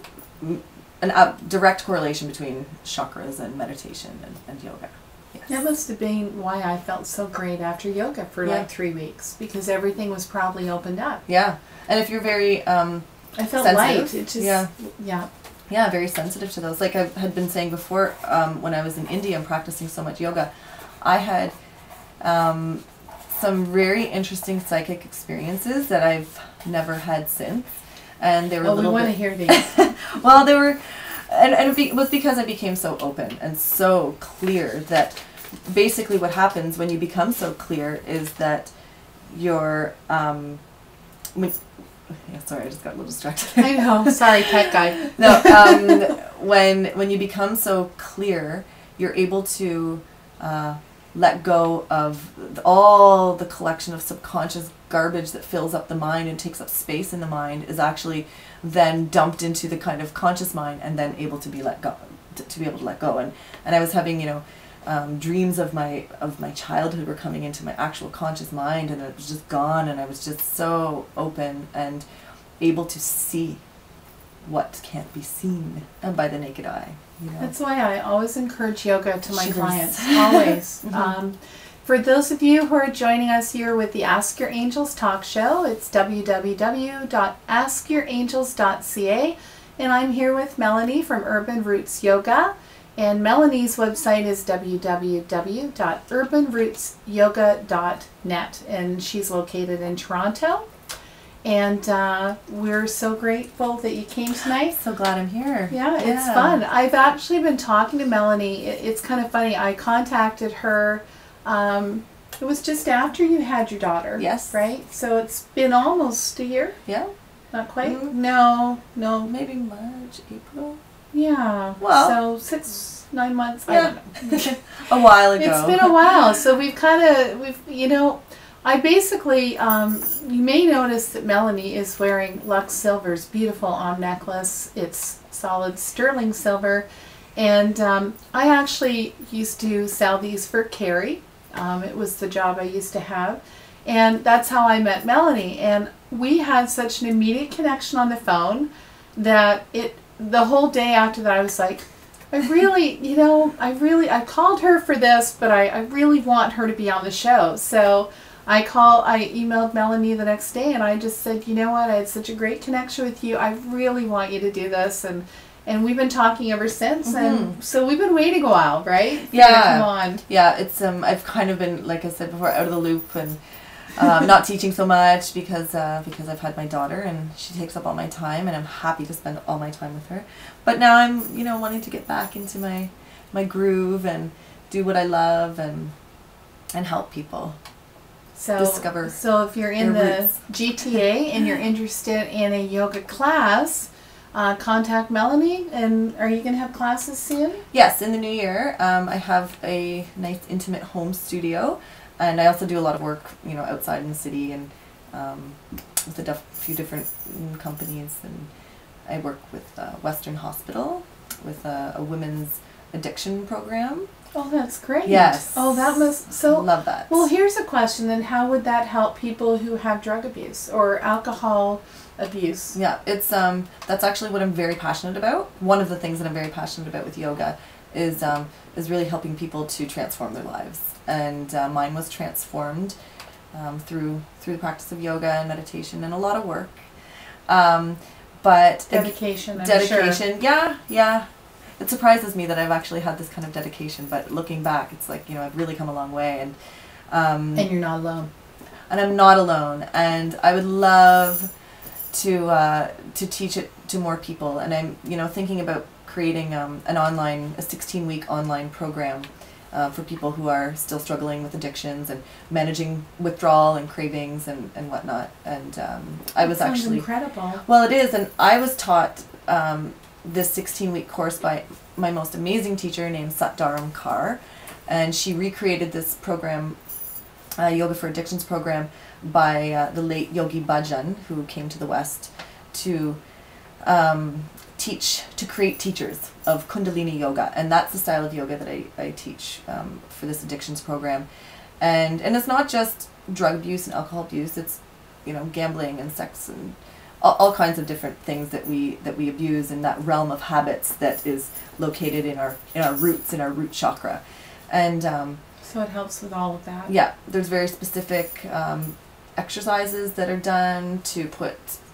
a direct correlation between chakras and meditation and yoga. Yes. That must have been why I felt so great after yoga for like 3 weeks, because everything was probably opened up. Yeah. And if you're very I felt sensitive, light. It just, yeah, very sensitive to those. Like I had been saying before, when I was in India and practicing so much yoga, I had some very interesting psychic experiences that I've never had since. And they were a little we want bit... to hear these. Well, they were... And it was because I became so open and so clear that basically what happens when you become so clear is that you're... sorry, I just got a little distracted. I know. Sorry, pet guy. No, when you become so clear, you're able to let go of all the collection of subconscious garbage that fills up the mind and takes up space in the mind is actually then dumped into the kind of conscious mind and then able to be let go, to be able to let go. And I was having, dreams of my childhood were coming into my actual conscious mind, and it was just gone, and I was just so open and able to see what can't be seen by the naked eye. That's why I always encourage yoga to my Shivers. clients, always. For those of you who are joining us here with the Ask Your Angels talk show, it's www.askyourangels.ca, and I'm here with Melanie from Urban Roots Yoga, and Melanie's website is www.urbanrootsyoga.net, and she's located in Toronto. And we're so grateful that you came tonight. So glad I'm here. Yeah, it's fun. I've actually been talking to Melanie. It's kind of funny. I contacted her. It was just after you had your daughter. Yes. Right? So it's been almost a year. Yeah. Not quite? Mm-hmm. No. Maybe March, April. Yeah. Well. So 6-9 months. Yeah. I don't know. A while ago. It's been a while. So we've I basically, you may notice that Melanie is wearing Lux Silver's beautiful arm necklace. It's solid sterling silver. And I actually used to sell these for Carrie. It was the job I used to have. And that's how I met Melanie. And we had such an immediate connection on the phone that the whole day after that I was like, I called her for this, but I really want her to be on the show. So I emailed Melanie the next day, and I just said, you know what, I had such a great connection with you. I really want you to do this. And we've been talking ever since. And so we've been waiting a while, right? Yeah. Come on. Yeah, it's I've kind of been, like I said before, out of the loop and not teaching so much because I've had my daughter and she takes up all my time, and I'm happy to spend all my time with her. But now I'm, wanting to get back into my groove and do what I love and help people. Discover. So if you're in the roots. GTA and you're interested in a yoga class, contact Melanie. And are you going to have classes soon? Yes, in the new year. I have a nice intimate home studio, and I also do a lot of work, outside in the city and with a few different companies. And I work with Western Hospital with a women's addiction program. Oh, that's great. Yes. Oh, that must... So, love that. Well, here's a question then. How would that help people who have drug abuse or alcohol abuse? Yeah, it's that's actually what I'm very passionate about. One of the things that I'm very passionate about with yoga is really helping people to transform their lives. And mine was transformed through the practice of yoga and meditation and a lot of work. But Dedication, I'm dedication, sure. yeah. It surprises me that I've actually had this kind of dedication, but looking back, it's like, I've really come a long way. And you're not alone. And I'm not alone. And I would love to teach it to more people. And I'm, thinking about creating a 16-week online program for people who are still struggling with addictions and managing withdrawal and cravings and whatnot. And I was Sounds actually incredible. well, it is, and I was taught this 16-week course by my most amazing teacher named Satdaram Kaur, and she recreated this program, Yoga for Addictions program, by the late Yogi Bhajan, who came to the West to create teachers of Kundalini Yoga, and that's the style of yoga that I teach for this addictions program, and it's not just drug abuse and alcohol abuse. It's gambling and sex and all kinds of different things that we abuse in that realm of habits that is located in our roots, in our root chakra, and so it helps with all of that. yeah, there's very specific exercises that are done to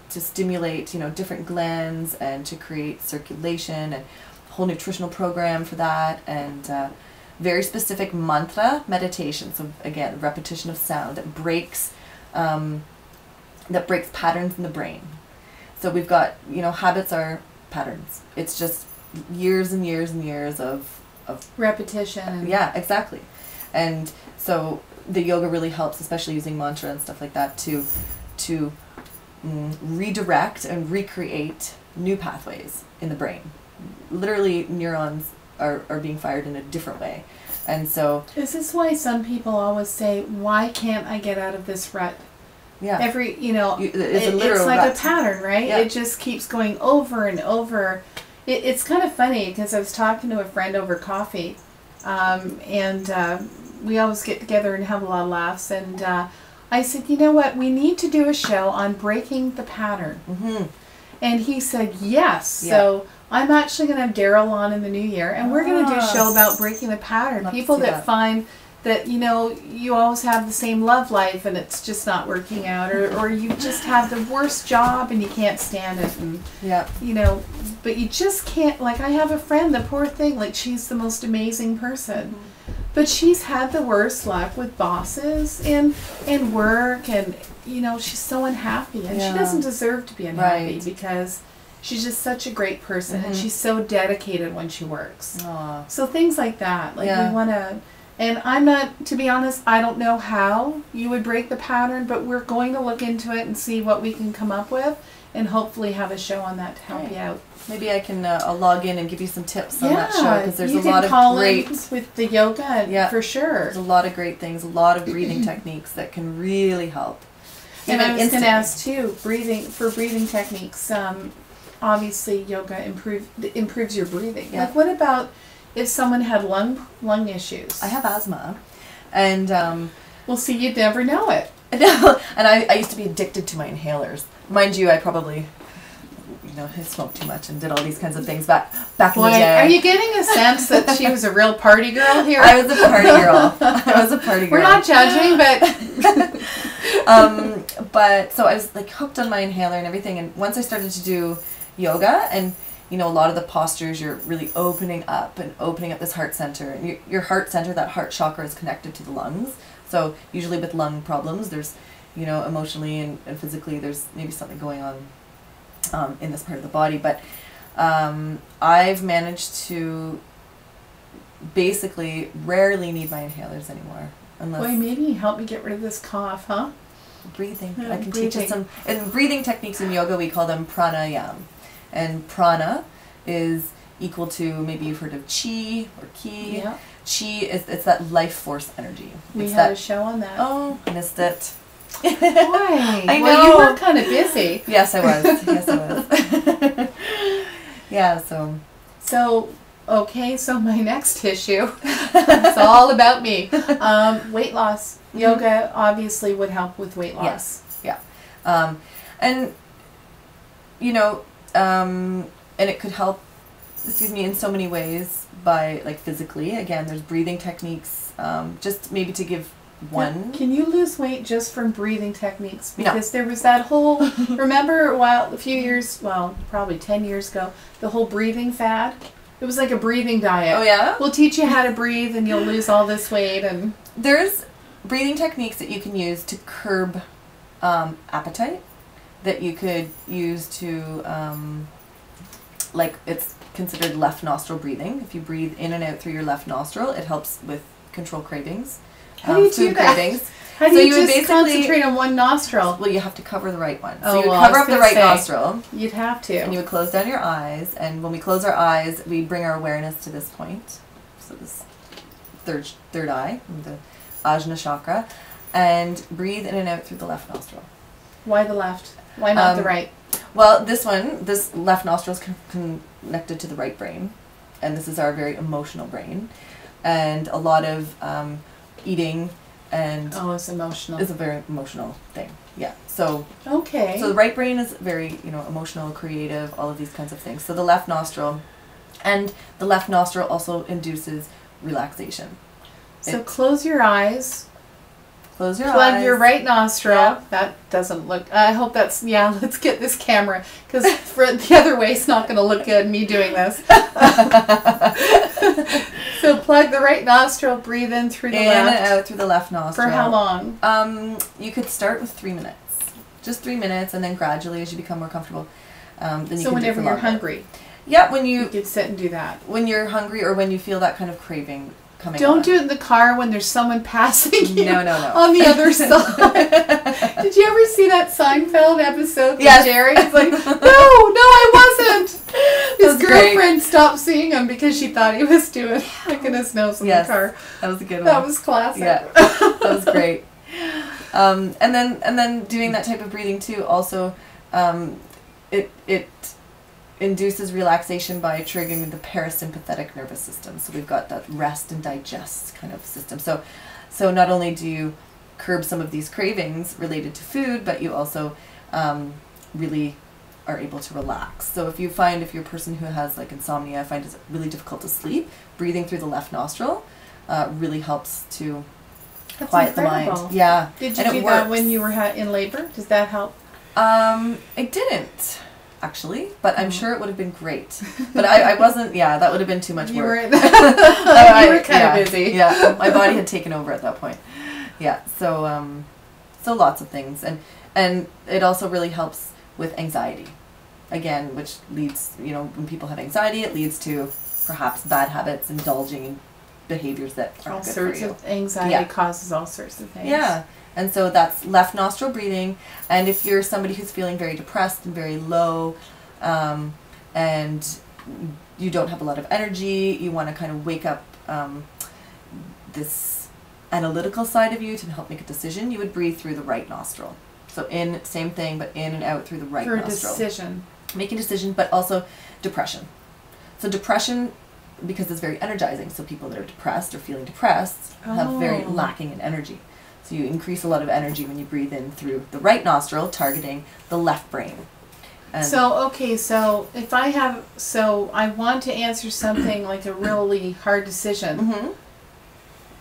stimulate different glands and to create circulation, and a whole nutritional program for that, and very specific mantra meditation. So again, repetition of sound that breaks patterns in the brain. So we've got habits are patterns. It's just years and years and years of repetition. Yeah, exactly. And so the yoga really helps, especially using mantra and stuff like that, to redirect and recreate new pathways in the brain. Literally, neurons are being fired in a different way. And so Is this why some people always say, why can't I get out of this rut? yeah, It's like rut. a pattern, right? Yeah. It just keeps going over and over. It's kind of funny because I was talking to a friend over coffee, and we always get together and have a lot of laughs, and I said, you know what, we need to do a show on breaking the pattern. Mm-hmm. And he said yes. Yeah. So I'm actually going to have Daryl on in the new year, and we're going to do a show about breaking the pattern. Love to People see that that. find that you always have the same love life and it's just not working out, or you just have the worst job and you can't stand it, and Yeah. but you just can't. Like, I have a friend, the poor thing, like, she's the most amazing person, but she's had the worst luck with bosses and work, and she's so unhappy, and Yeah. she doesn't deserve to be unhappy Right. because she's just such a great person, and Mhm. she's so dedicated when she works. Aw. So things like that, like, Yeah. we want to. And I'm not, to be honest, I don't know how you would break the pattern, but we're going to look into it and see what we can come up with, and hopefully have a show on that to help Right. you out. Maybe I can I'll log in and give you some tips on that show, because there's you a can lot of call great in with the yoga, Yeah. for sure. there's a lot of great things, a lot of breathing techniques that can really help. And I Even was going to instantly. ask too, breathing techniques. Obviously, yoga improves your breathing. Yeah. Like, what about if someone had lung issues? I have asthma, and Well, see, you'd never know it. and I used to be addicted to my inhalers. Mind you, I probably I smoked too much and did all these kinds of things back in Boy, the day. are you getting a sense that she was a real party girl here? I was a party girl. I was a party girl. We're not judging, but But so I was like hooked on my inhaler and everything, and once I started to do yoga, and a lot of the postures, you're really opening up this heart center, and your heart center, that heart chakra, is connected to the lungs. So usually with lung problems, there's emotionally and physically, there's maybe something going on in this part of the body, but I've managed to basically rarely need my inhalers anymore, unless boy, maybe you help me get rid of this cough, huh? breathing. Yeah, I can teach you breathing. some. In breathing techniques in yoga, we call them pranayam, and prana is equal to, maybe you've heard of chi or ki. Yeah, Chi it's that life force energy. we It's had that. a show on that. Oh, I missed it. Boy, I well, you know. were kind of busy. Yes, I was. Yes, I was. Yeah. So. So my next issue, it's all about me. Weight loss. Yoga obviously would help with weight loss. Yes. Yeah. And and it could help, in so many ways, by like physically. Again, there's breathing techniques. Just maybe to give one. Can you lose weight just from breathing techniques? No. Because there was that whole, remember a few years, probably 10 years ago, the whole breathing fad? It was like a breathing diet. Oh yeah. We'll teach you how to breathe and you'll lose all this weight. And There's breathing techniques that you can use to curb appetite, that you could use to like it's considered left nostril breathing. If you breathe in and out through your left nostril, it helps with control cravings. How do you food do that? cravings. How do So you you would just basically- concentrate on one nostril? Well, you have to cover the right one. So Oh, you would well, I cover was up the gonna right say. nostril, You'd have to. and you would close down your eyes. And when we close our eyes, we bring our awareness to this point. So this third eye, the Ajna chakra, and breathe in and out through the left nostril. Why the left? Why not the Um, right? Well, this left nostril is connected to the right brain, and this is our very emotional brain, and a lot of eating and Oh, it's emotional. is a very emotional thing. Yeah. So Okay. the right brain is very, emotional, creative, all of these kinds of things. So the left nostril, and the left nostril also induces relaxation. So close your eyes. Close your Plug eyes. your right nostril. Yeah. That doesn't look. I hope that's. Yeah, let's get this camera because for the other way, it's not going to look good. Me doing this. So plug the right nostril. Breathe in through the In left. and out through the left nostril. For how long? You could start with 3 minutes. Just 3 minutes, and then gradually, as you become more comfortable, then you So can do it whenever for you're longer. hungry, Yeah, when you you could sit and do that. when you're hungry or when you feel that kind of craving coming. Don't on. do it in the car when there's someone passing you No. on the other side. Did you ever see that Seinfeld episode with Yes. Jerry? It's like, no, I wasn't. His That's great. girlfriend stopped seeing him because she thought he was doing picking his nose in Yes. the car. That was a good one. That was classic. Yeah, that was great. And then doing that type of breathing too. Also, it induces relaxation by triggering the parasympathetic nervous system. So we've got that rest and digest kind of system. So not only do you curb some of these cravings related to food, but you also really are able to relax. So if you're a person who has like insomnia, find it really difficult to sleep, breathing through the left nostril really helps to That's quiet the incredible. mind. Yeah. Did you And do it that works. when you were in labor? Does that help? It didn't actually, but I'm sure it would have been great. But I wasn't. Yeah, that would have been too much You work. were, you were kind yeah, of busy. Yeah, my body had taken over at that point. Yeah, so lots of things, and it also really helps with anxiety. Again, which leads, when people have anxiety, it leads to perhaps bad habits, indulging in behaviors that All aren't good for sorts you. of anxiety Yeah. causes all sorts of things. Yeah, and so that's left nostril breathing. And if you're somebody who's feeling very depressed and very low, and you don't have a lot of energy, you want to kind of wake up this analytical side of you to help make a decision, you would breathe through the right nostril. So in, same thing, but in and out through the right For a nostril. decision. Making a decision, but also depression. So depression, because it's very energizing, so people that are depressed or feeling depressed have very Oh. lacking in energy. So you increase a lot of energy when you breathe in through the right nostril, targeting the left brain. And So if I want to answer something like a really hard decision. Mhm.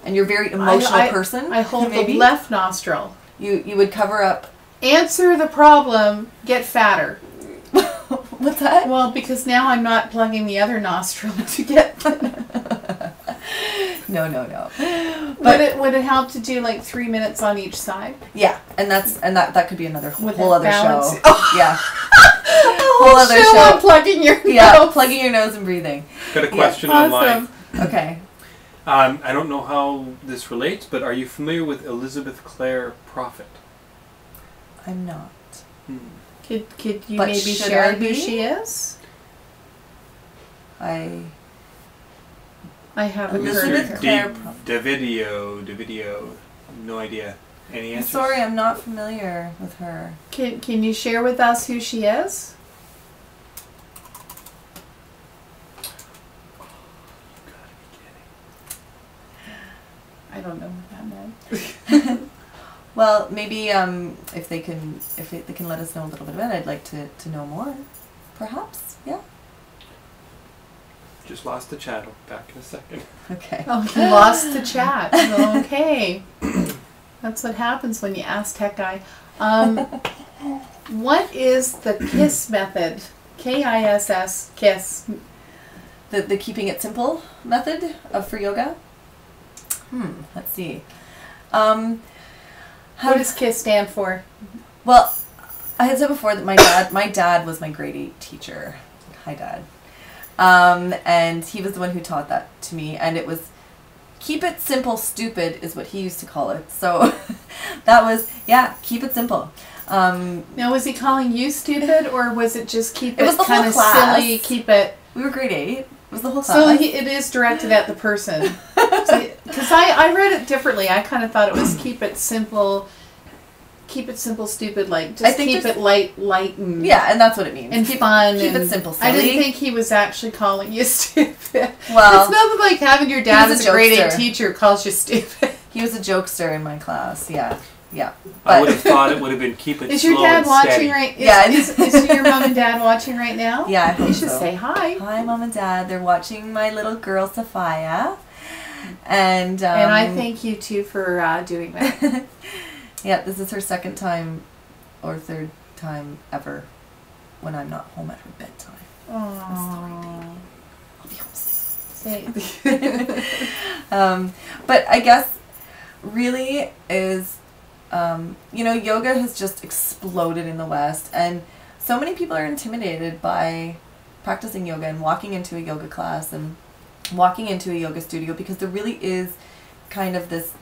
And you're a very emotional I- person. I hold maybe the left nostril. You would cover up. Answer the problem, get fatter. What's that? Well, because now I'm not plugging the other nostril to get. No. Would it help to do like 3 minutes on each side? Yeah, and that could be another Would whole that other balance- show. Yeah. Whole other show show. on plugging your Yeah, nose. plugging your nose and breathing. Got a Yeah. question online. Awesome. Okay. I don't know how this relates, but are you familiar with Elizabeth Clare Prophet? I'm not. Could you But maybe should share I who be? she is? I I haven't Elizabeth heard her. Clare Davidio. No idea. Any I'm answers? sorry, I'm not familiar with her. Can you share with us who she is? I don't know what that meant. Well, maybe if they can let us know a little bit about it, I'd like to know more. Perhaps, yeah. Just lost the chat. I'll be back in a second. Okay. Oh, you lost the chat. Okay. That's what happens when you ask Tech Guy. What is the KISS method? KISS, KISS. The keeping it simple method for yoga. Let's see. How What does KISS stand for? Well, I had said before that my dad was my grade 8 teacher. Hi, Dad. And he was the one who taught that to me, and it was keep it simple, stupid is what he used to call it. So that was, keep it simple. Now, was he calling you stupid, or was it just keep It was it the whole kind of class. silly, keep it... We were grade 8. It was the whole class. So it is directed at the person. Because I read it differently. I kind of thought it was keep it simple, stupid, like just keep it light and... Yeah, and that's what it means. And fun. Keep and it simple, silly. I didn't think he was actually calling you stupid. Well, it's nothing like having your dad was as a a grade 8 jokester. teacher calls you stupid. He was a jokester in my class, yeah. I would have thought it would have been keep it Is slow your dad and watching steady. right? Yeah. Is your mom and dad watching right now? Yeah, I hope You should so. say hi. Hi, Mom and Dad. They're watching my little girl, Sophia. And I thank you too for doing that. yeah, this is her second time or third time ever when I'm not home at her bedtime. Aww. I'll be home soon. Say. But I guess really is, yoga has just exploded in the West, and so many people are intimidated by practicing yoga and walking into a yoga class and walking into a yoga studio, because there really is kind of this,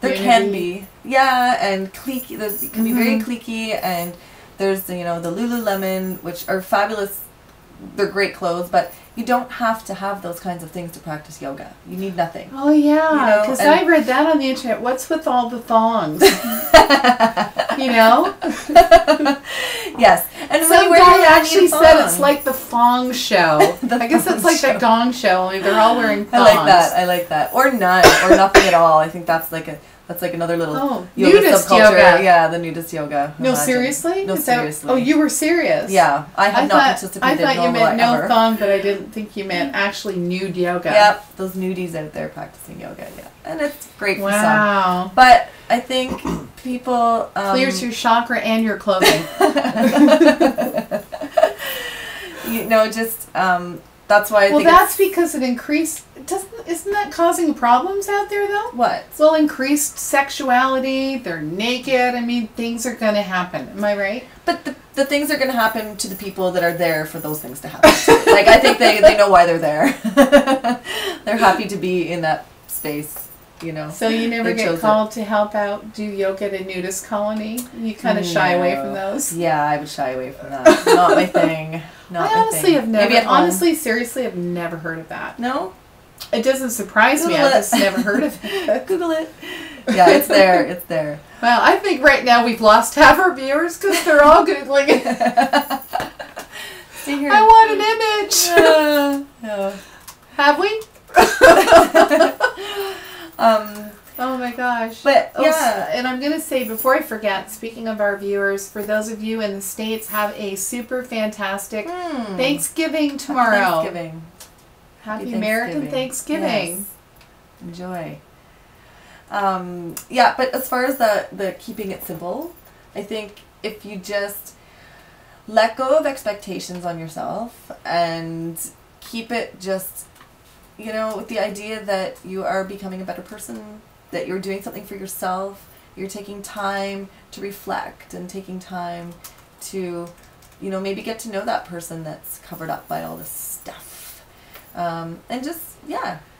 there can be, and cliquey, it can be very cliquey, and there's, the Lululemon, which are fabulous, they're great clothes, but you don't have to have those kinds of things to practice yoga. You need nothing. Oh yeah, because I read that on the internet. What's with all the thongs? Yes, and some guy actually said it's like the thong show. The I guess it's thong like show. the gong show. Only they're all wearing I thongs. like that. Or none, or nothing at all. I think that's like another little yoga nudist subculture. yoga. Yeah, the nudist yoga. No, imagine. seriously? No, Is that- seriously. oh, you were serious? Yeah, I have not participated I thought you nor will meant I no ever. thong, but I didn't think you meant actually nude yoga. Yep, those nudies out there practicing yoga, and it's great for some. Wow. But I think people Clears your chakra and your clothing. that's why. I think that's because it increased. Isn't that causing problems out there though? what. Well, increased sexuality. They're naked. I mean, things are going to happen. Am I right? But the things are going to happen to the people that are there for those things to happen. Like, I think they know why they're there. They're happy to be in that space, So you never They get chose called to help out do yoga at a nudist colony? You kind of shy away from those? Yeah, I would shy away from that. Not my thing. Not I my honestly thing. have never, Maybe at home. seriously, have never heard of that. No? It doesn't surprise me. Google I've it. just never heard of it. Google it. Yeah, it's there. It's there. Well, I think right now we've lost half our viewers because they're all Googling it. See here. I want an image. Yeah. Have we? Oh my gosh. But, Oh, yeah. and I'm going to say, before I forget, speaking of our viewers, for those of you in the States, have a super fantastic Thanksgiving tomorrow. Thanksgiving. Happy American Thanksgiving. Yes. Enjoy. But as far as the keeping it simple, I think if you just let go of expectations on yourself and keep it just, with the idea that you are becoming a better person, that you're doing something for yourself, you're taking time to reflect and taking time to, maybe get to know that person that's covered up by all this stuff. And just,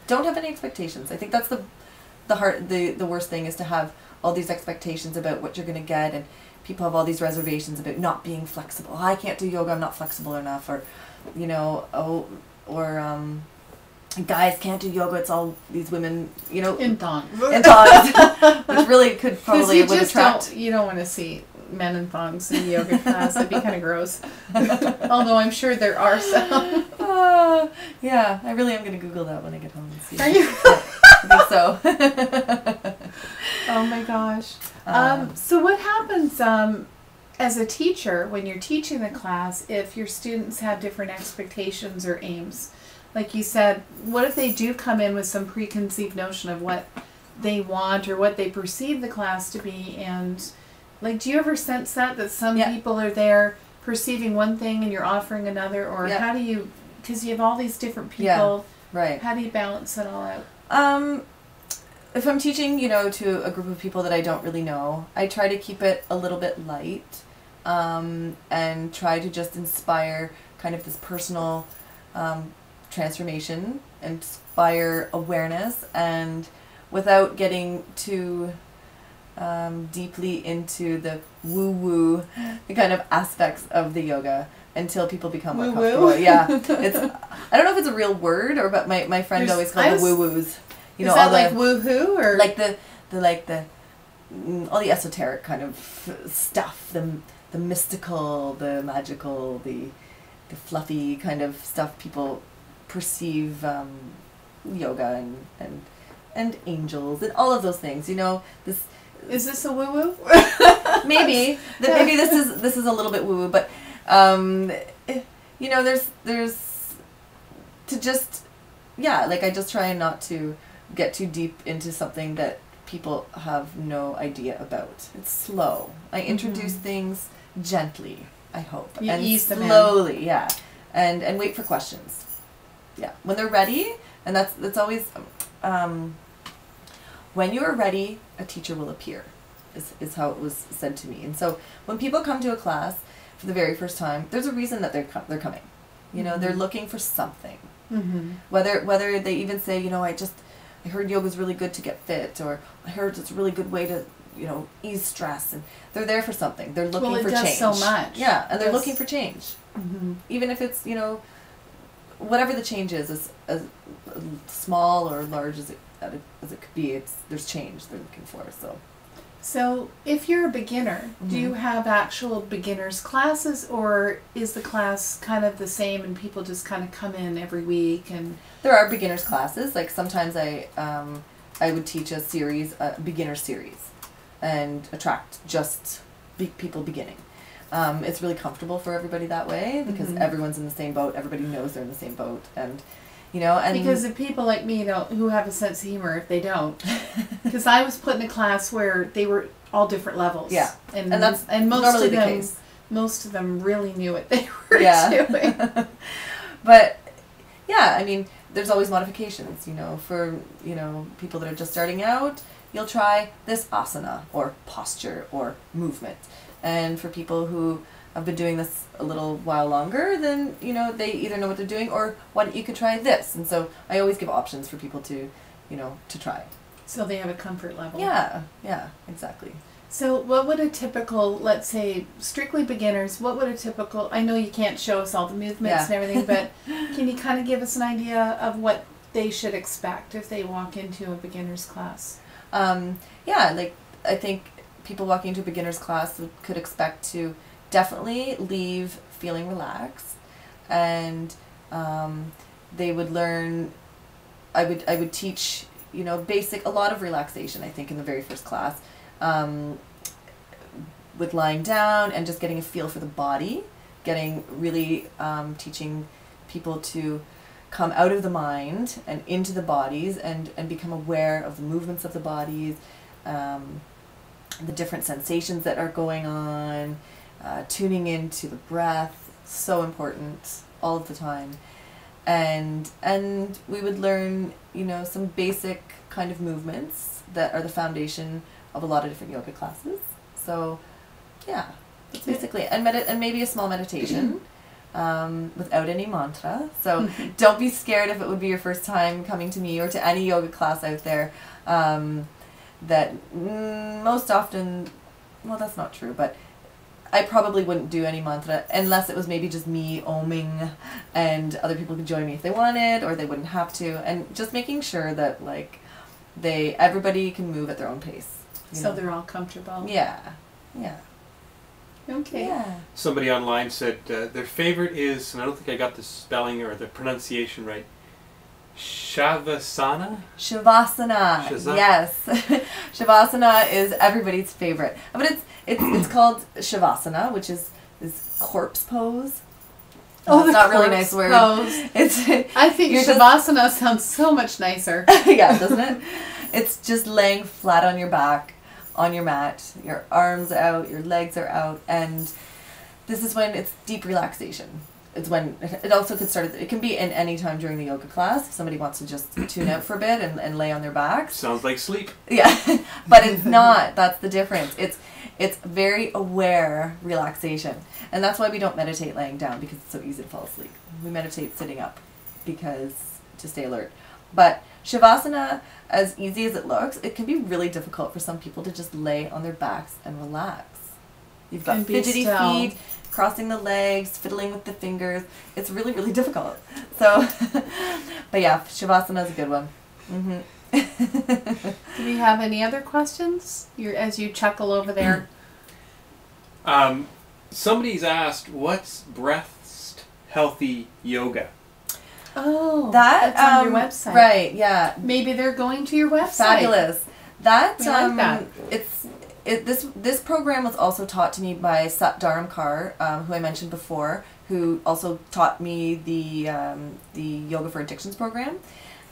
don't have any expectations. I think that's the worst thing, is to have all these expectations about what you're going to get, and people have all these reservations about not being flexible. I can't do yoga, I'm not flexible enough, or, guys can't do yoga, it's all these women, In thongs. in thongs, which really could probably would attract. You don't want to see men in thongs in yoga class. That'd be kind of gross. Although I'm sure there are some. Yeah, I really am going to Google that when I get home and see. Are you? I think so. Oh my gosh. So what happens as a teacher when you're teaching the class if your students have different expectations or aims? Like you said, what if they do come in with some preconceived notion of what they want or what they perceive the class to be, and do you ever sense that some people are there perceiving one thing and you're offering another, or how do you, because you have all these different people, right? How do you balance it all out? If I'm teaching, to a group of people that I don't really know, I try to keep it a little bit light, and try to just inspire kind of this personal transformation, inspire awareness, and without getting too deeply into the woo-woo kind of aspects of the yoga until people become more comfortable. Yeah, it's, I don't know if it's a real word, or but my friend always called it woo-woos. You know, is that all like the, woohoo or like the all the esoteric kind of stuff, the mystical, the magical, the fluffy kind of stuff people perceive yoga and angels and all of those things. You know, this is this a woo woo? maybe this is a little bit woo woo, but you know, there's to just like I just try not to get too deep into something that people have no idea about. It's slow. I introduce things gently, I hope. You and ease them slowly, yeah. And wait for questions. Yeah. When they're ready, and that's always when you are ready, a teacher will appear, is how it was said to me. And so when people come to a class for the very first time, there's a reason that they're coming. You know, they're looking for something. Whether they even say, you know, I heard yoga's really good to get fit, or I heard it's a really good way to, you know, ease stress, and they're there for something. They're looking for change. So much. Yeah, and they're looking for change. Even if it's, you know, whatever the change is, as small or large as it could be, there's change they're looking for. So if you're a beginner, do you have actual beginners classes, or is the class kind of the same and people just kind of come in every week? And there are beginners classes. Like sometimes I would teach a beginner series, and attract just people beginning. It's really comfortable for everybody that way, because everyone's in the same boat. Everybody knows they're in the same boat, and you know, and because if people like me who have a sense of humor, if they don't, because I was put in a class where they were all different levels. Yeah, and that's most normally of the them, case. Most of them really knew what they were doing. But yeah, I mean, there's always modifications. You know, for people that are just starting out, you'll try this asana or posture or movement, and for people who have been doing this a little while longer, then, you know, they either know what they're doing, or you could try this. And so I always give options for people to, you know, to try. So they have a comfort level. Yeah, exactly. So what would a typical, let's say, strictly beginners, I know you can't show us all the movements and everything, but can you kind of give us an idea of what they should expect if they walk into a beginner's class? Like, I think people walking into a beginner's class could expect to definitely leave feeling relaxed, and they would learn. I would teach, you know, a lot of relaxation, I think, in the very first class, with lying down and just getting a feel for the body, teaching people to come out of the mind and into the bodies, and become aware of the movements of the bodies, the different sensations that are going on. Tuning into the breath, so important all of the time, and we would learn, you know, some basic kind of movements that are the foundation of a lot of different yoga classes. So, yeah, that's basically it. And maybe a small meditation, without any mantra. So don't be scared if it would be your first time coming to me or to any yoga class out there. That most often, well, that's not true, but I probably wouldn't do any mantra unless it was maybe just me oming, and other people could join me if they wanted, or they wouldn't have to. And just making sure that, like, everybody can move at their own pace. So they're all comfortable. Yeah. Okay. Yeah. Somebody online said their favorite is, and I don't think I got the spelling or the pronunciation right, Shavasana? Shavasana. Yes. Shavasana is everybody's favorite. But it's called Shavasana, which is this corpse pose. It's not really nice word. I think Shavasana sounds so much nicer. Yeah, doesn't it? It's just laying flat on your back, on your mat, your arms out, your legs are out, and this is when it's deep relaxation. it's when it also could start. It can be in any time during the yoga class if somebody wants to just tune out for a bit and lay on their backs. Sounds like sleep. Yeah, but it's not. That's the difference. It's very aware relaxation, and that's why we don't meditate laying down, because it's so easy to fall asleep. We meditate sitting up because to stay alert. But Shavasana, as easy as it looks, it can be really difficult for some people to just lay on their backs and relax. You've got And be fidgety still. feet, crossing the legs, fiddling with the fingers. It's really, really difficult. So, but yeah, Shavasana is a good one. Do we have any other questions? As you chuckle over there. Somebody's asked, what's breast healthy yoga? Oh, That that's on your website. Right? Yeah. Maybe they're going to your website. Fabulous. That We like that. This program was also taught to me by Sat Dharamkar, who I mentioned before, who also taught me the Yoga for Addictions program,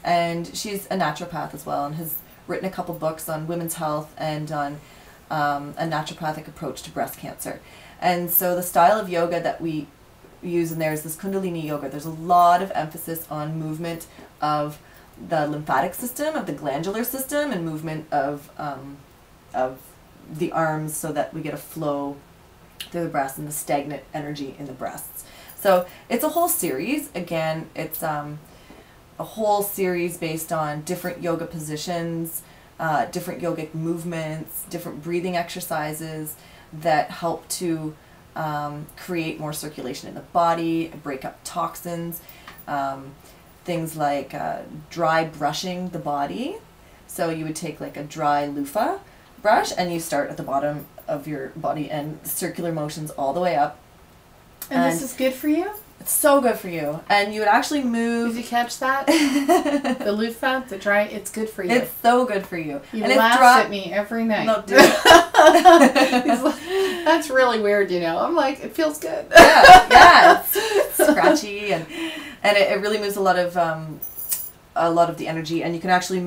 and she's a naturopath as well, and has written a couple books on women's health and on a naturopathic approach to breast cancer. And so the style of yoga that we use in there is this Kundalini yoga. There's a lot of emphasis on movement of the lymphatic system, of the glandular system, and movement of the arms, so that we get a flow through the breasts and the stagnant energy in the breasts. So it's a whole series. Again, it's a whole series based on different yoga positions, different yogic movements, different breathing exercises that help to create more circulation in the body, break up toxins, things like dry brushing the body. So you would take like a dry loofah brush and you start at the bottom of your body and circular motions all the way up. And this is good for you? It's so good for you. And you would actually move. Did you catch that? The loofah, the dry, it's good for you. It's so good for you. You and laugh at me every night. No, do it. He's like, that's really weird, you know. I'm like, it feels good. Yeah, it's scratchy and it really moves a lot of the energy, and you can actually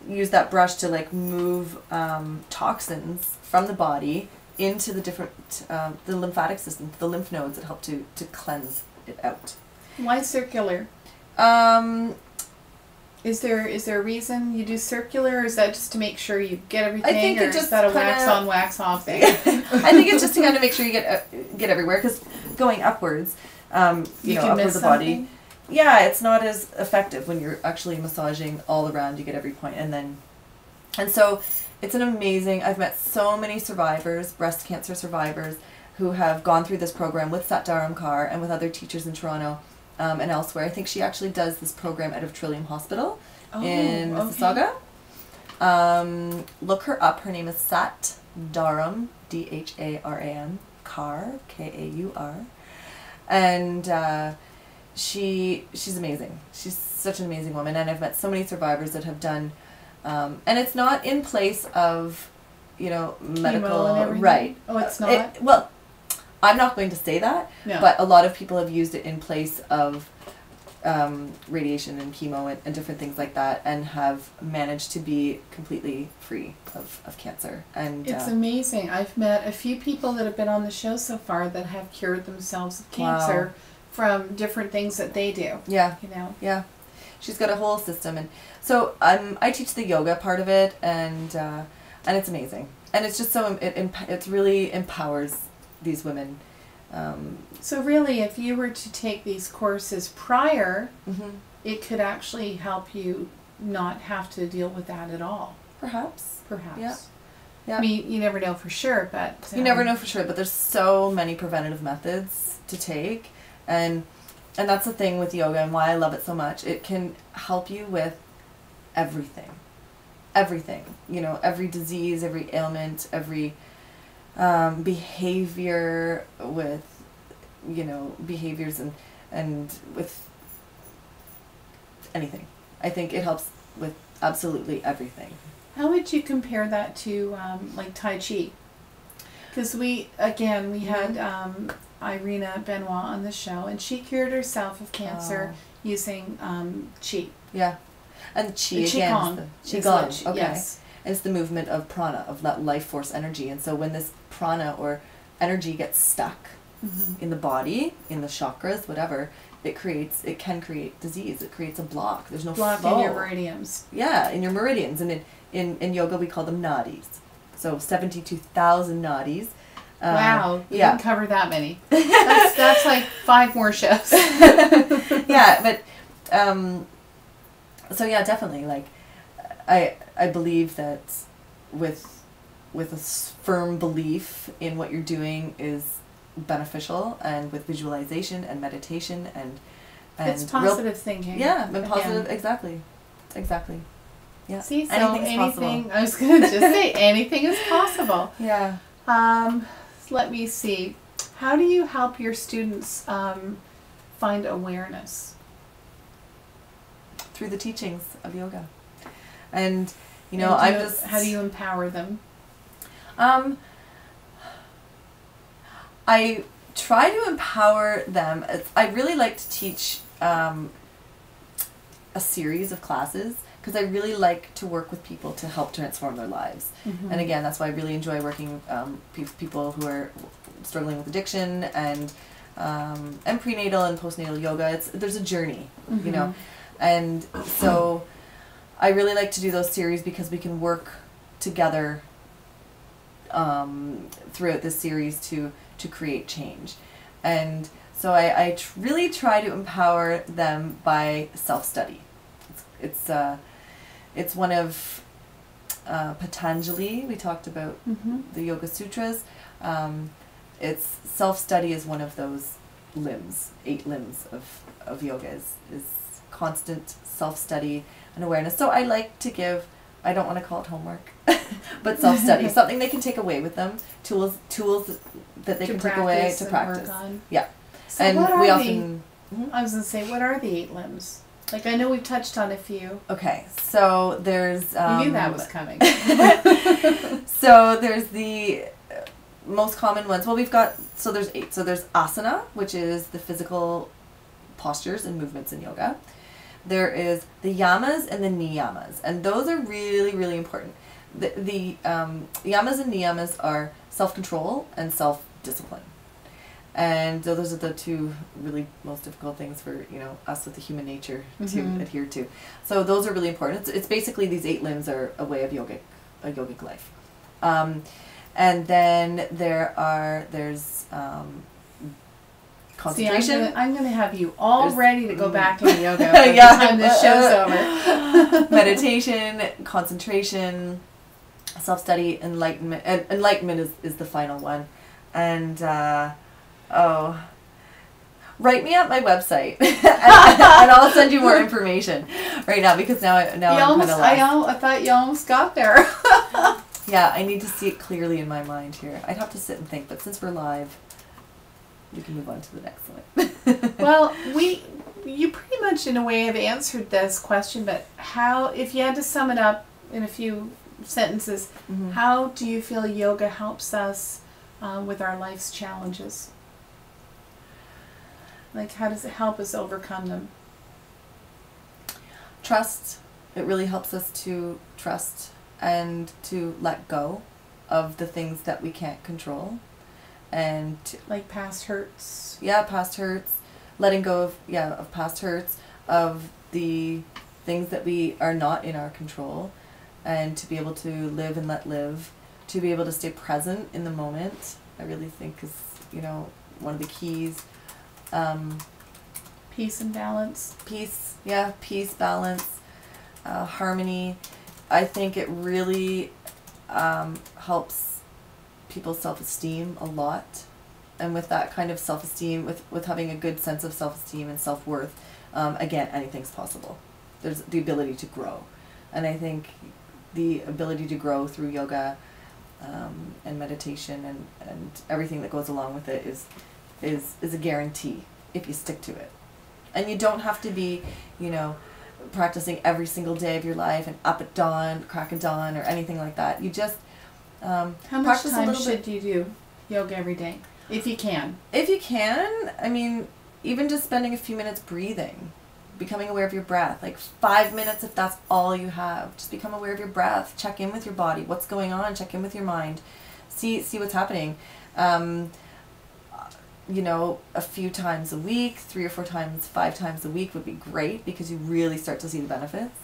use that brush to like move toxins from the body into the different the lymphatic system, the lymph nodes that help to cleanse it out. Why circular? Is there a reason you do circular, or is that just to make sure you get everything, I think or it just is that a kinda, wax on, wax off thing? I think it's just to kind of make sure you get everywhere, because going upwards, you know, can upwards miss the body. something? Yeah, it's not as effective when you're actually massaging all around. You get every point, and so it's an amazing. I've met so many survivors, breast cancer survivors, who have gone through this program with Sat Dharamkar and with other teachers in Toronto and elsewhere. I think she actually does this program out of Trillium Hospital in Mississauga. Okay. Look her up. Her name is Sat Dharam, Dharam, Kar, Kaur, and she's amazing. She's such an amazing woman, and I've met so many survivors that have done, and it's not in place of, you know, medical, Chemo and everything? right? Oh, it's not? Well, I'm not going to say that, No. but a lot of people have used it in place of radiation and chemo and different things like that, and have managed to be completely free of cancer. And It's amazing. I've met a few people that have been on the show so far that have cured themselves of cancer from different things that they do. Yeah. You know? Yeah. She's got a whole system, and so I teach the yoga part of it, and it's amazing, and it's just so it really empowers these women. So really, if you were to take these courses prior, Mm-hmm. it could actually help you not have to deal with that at all. Perhaps. Perhaps. Yeah. Yeah. I mean, you never know for sure, but You never know for sure, but there's so many preventative methods to take, and that's the thing with yoga and why I love it so much. It can help you with everything. Everything. You know, every disease, every ailment, every behavior with, you know, behaviors and with anything. I think it helps with absolutely everything. How would you compare that to like Tai Chi? Because we had Irina Benoit on the show, and she cured herself of cancer using Qi. Yeah. And Qi The again. Qigong. Qigong. Okay. Yes. It's the movement of prana, of that life force energy. And so when this prana or energy gets stuck in the body, in the chakras, whatever, it can create disease. It creates a block. There's no block flow. in your meridians. Yeah, in your meridians. And in yoga, we call them nadis. So 72,000 nadis. Wow, we yeah. didn't cover that many. That's like 5 more shifts. Yeah, but so yeah, definitely. Like, I believe that with a firm belief in what you're doing is beneficial, and with visualization and meditation and it's positive thinking. Yeah, and positive. Again. Exactly. Yeah. See, so Anything's anything. possible. I was going to just say anything is possible. Yeah. Let me see. How do you help your students find awareness? Through the teachings of yoga, and How do you empower them? I try to empower them. I really like to teach a series of classes, because I really like to work with people to help transform their lives. Mm-hmm. And again, that's why I really enjoy working with people who are struggling with addiction and prenatal and postnatal yoga. There's a journey, you know. And so I really like to do those series because we can work together throughout this series to create change. And so I really try to empower them by self-study. It's one of Patanjali. We talked about the Yoga Sutras. It's self-study is one of those limbs, 8 limbs of yoga is constant self-study and awareness. So I like to give, I don't want to call it homework, but self-study, something they can take away with them, tools that they can take away to practice. Yeah. So and what we are often... I was going to say, what are the 8 limbs? Like, I know we've touched on a few. Okay, so there's... you knew that was coming. So there's the most common ones. Well, so there's 8. So there's asana, which is the physical postures and movements in yoga. There is the yamas and the niyamas, and those are really, really important. The yamas and niyamas are self-control and self-discipline. And so those are the 2 really most difficult things for, us with the human nature to adhere to. So those are really important. It's basically these 8 limbs are a way of a yogic life. And then there's concentration. See, I'm gonna have you all ready to go back into yoga by the time this show's over. Meditation, concentration, self-study, enlightenment. And enlightenment is the final one. And write me at my website, and I'll send you more information right now, because now I'm kind of lost. I thought you almost got there. Yeah, I need to see it clearly in my mind here. I'd have to sit and think, but since we're live, we can move on to the next one. Well, you pretty much in a way have answered this question, but if you had to sum it up in a few sentences, how do you feel yoga helps us with our life's challenges? Like, how does it help us overcome them? Trust. It really helps us to trust and to let go of the things that we can't control. And like past hurts. Yeah, past hurts. Letting go of past hurts, of the things that we are not in our control, and to be able to live and let live, to be able to stay present in the moment, I really think is, one of the keys. Peace and balance. Peace, balance, harmony. I think it really helps people's self-esteem a lot. And with that kind of self-esteem, with having a good sense of self-esteem and self-worth, again, anything's possible. There's the ability to grow. And I think the ability to grow through yoga and meditation and everything that goes along with it is a guarantee if you stick to it. And you don't have to be, practicing every single day of your life and up at dawn, crack of dawn, or anything like that. You just how much time should you do yoga every day, if you can? If you can, I mean, even just spending a few minutes breathing, becoming aware of your breath, like 5 minutes if that's all you have. Just become aware of your breath. Check in with your body. What's going on? Check in with your mind. See what's happening. you know, a few times a week, 3 or 4 times, 5 times a week would be great because you really start to see the benefits.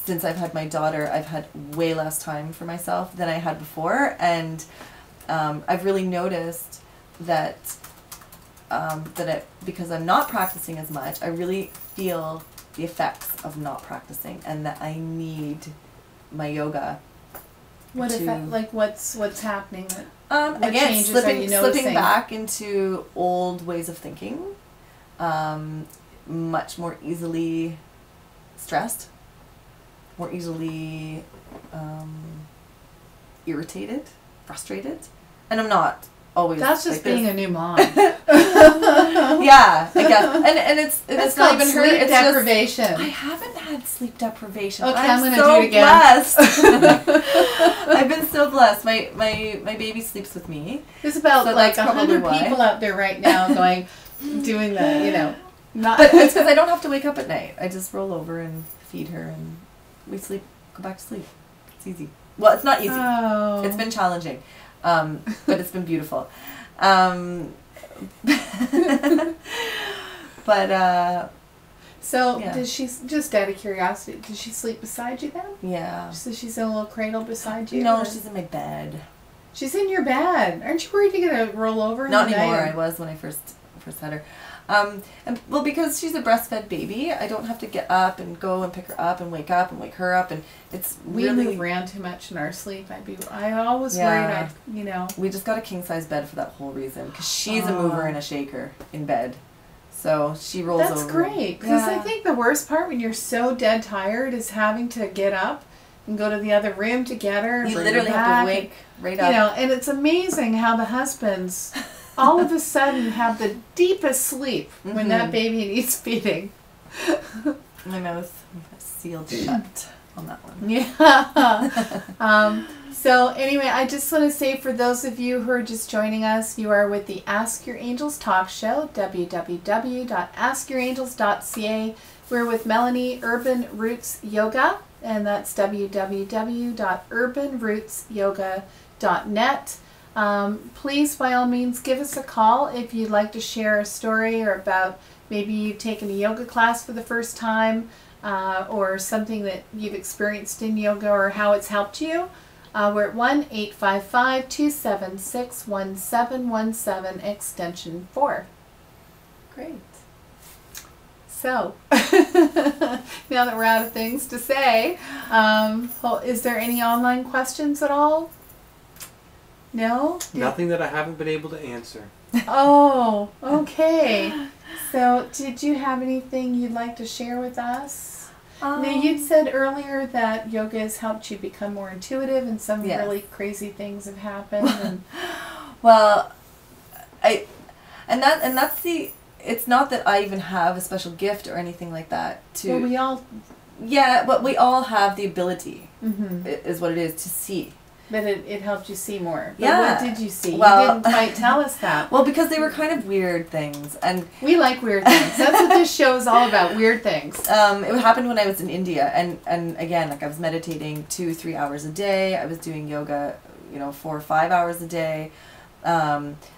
Since I've had my daughter, I've had way less time for myself than I had before, and I've really noticed that because I'm not practicing as much, I really feel the effects of not practicing, and that I need my yoga. What to, effect? Like what's happening? What again, changes are you slipping noticing? back into old ways of thinking, much more easily stressed, more easily irritated, frustrated, and I'm not always. That's just like being this. a new mom. Yeah, I guess, and it's not even her. sleep It's deprivation. Just, I haven't had sleep deprivation. Okay, I'm gonna so do it again. blessed. I've been so blessed. My baby sleeps with me. There's about So like that's probably 100 why. people out there right now doing the, not. But it's because I don't have to wake up at night. I just roll over and feed her, and we sleep. Go back to sleep. It's easy. Well, it's not easy. Oh. It's been challenging, but it's been beautiful. But So yeah. does she, just out of curiosity, does she sleep beside you then? yeah. So she's in a little cradle beside you? No, or- she's in my bed. She's in your bed. Aren't you worried you're gonna roll over? in Not the anymore. night? I was when I first had her. And well, because she's a breastfed baby, I don't have to get up and go and pick her up and wake her up, and it's We really. move around too much in our sleep. I always Yeah. worried We just got a king size bed for that whole reason, because she's a Oh. mover and a shaker in bed, so she rolls That's over. great. Because I Yeah. think the worst part when you're so dead tired is having to get up and go to the other room to get her. You bring literally her have back, to wake right and, up. and it's amazing how the husbands all of a sudden have the deepest sleep when that Mhm. baby needs feeding. My mouth sealed shut on that one. Yeah. So anyway, I just want to say for those of you who are just joining us, you are with the Ask Your Angels talk show, www.askyourangels.ca. We're with Melanie Urban Roots Yoga, and that's www.urbanrootsyoga.net. Please, by all means, give us a call if you'd like to share a story or about maybe you've taken a yoga class for the first time, or something that you've experienced in yoga or how it's helped you. We're at 1-855-276-1717, extension 4. Great. So, now that we're out of things to say, is there any online questions at all? No? Nothing that I haven't been able to answer. Oh, okay. So, did you have anything you'd like to share with us? Now, you'd said earlier that yoga has helped you become more intuitive, and some Yes. really crazy things have happened. And Well, that's the. It's not that I even have a special gift or anything like that. well, we all, Yeah, but we all have the ability, mm-hmm. is what it is, to see. But it helped you see more. But Yeah. what did you see? Well- You didn't quite tell us that. Well, because they were kind of weird things, and We like weird things. That's what this show is all about, weird things. it happened when I was in India, and again, like I was meditating 2-3 hours a day. I was doing yoga, 4 or 5 hours a day,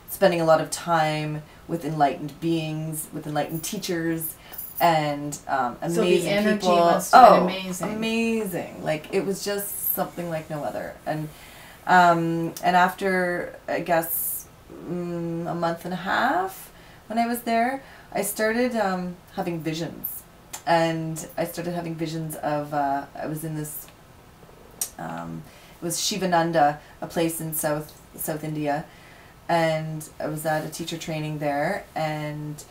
spending a lot of time with enlightened beings, with enlightened teachers, and amazing So the energy people. must have been amazing. Amazing! Like it was just something like no other. And after I guess a month and a half when I was there, I started having visions, and I started having visions of I was in this. It was Shivananda, a place in South India, and I was at a teacher training there, and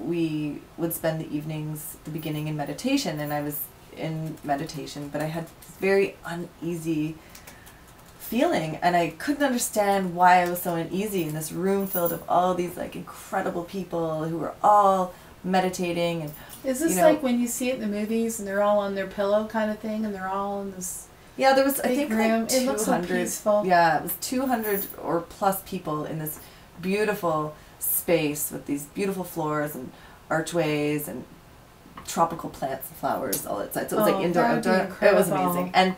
we would spend the evenings, the beginning, in meditation, and I was in meditation, but I had this very uneasy feeling, and I couldn't understand why I was so uneasy in this room filled of all these like incredible people who were all meditating. And Is this like when you see it in the movies and they're all on their pillow kind of thing, and they're all in this... yeah, there was, I big think, room. like It looks so 200. peaceful. Yeah, it was 200 or plus people in this beautiful space with these beautiful floors and archways and tropical plants and flowers all outside. So it was like indoor, that would be outdoor. It was incredible. amazing. And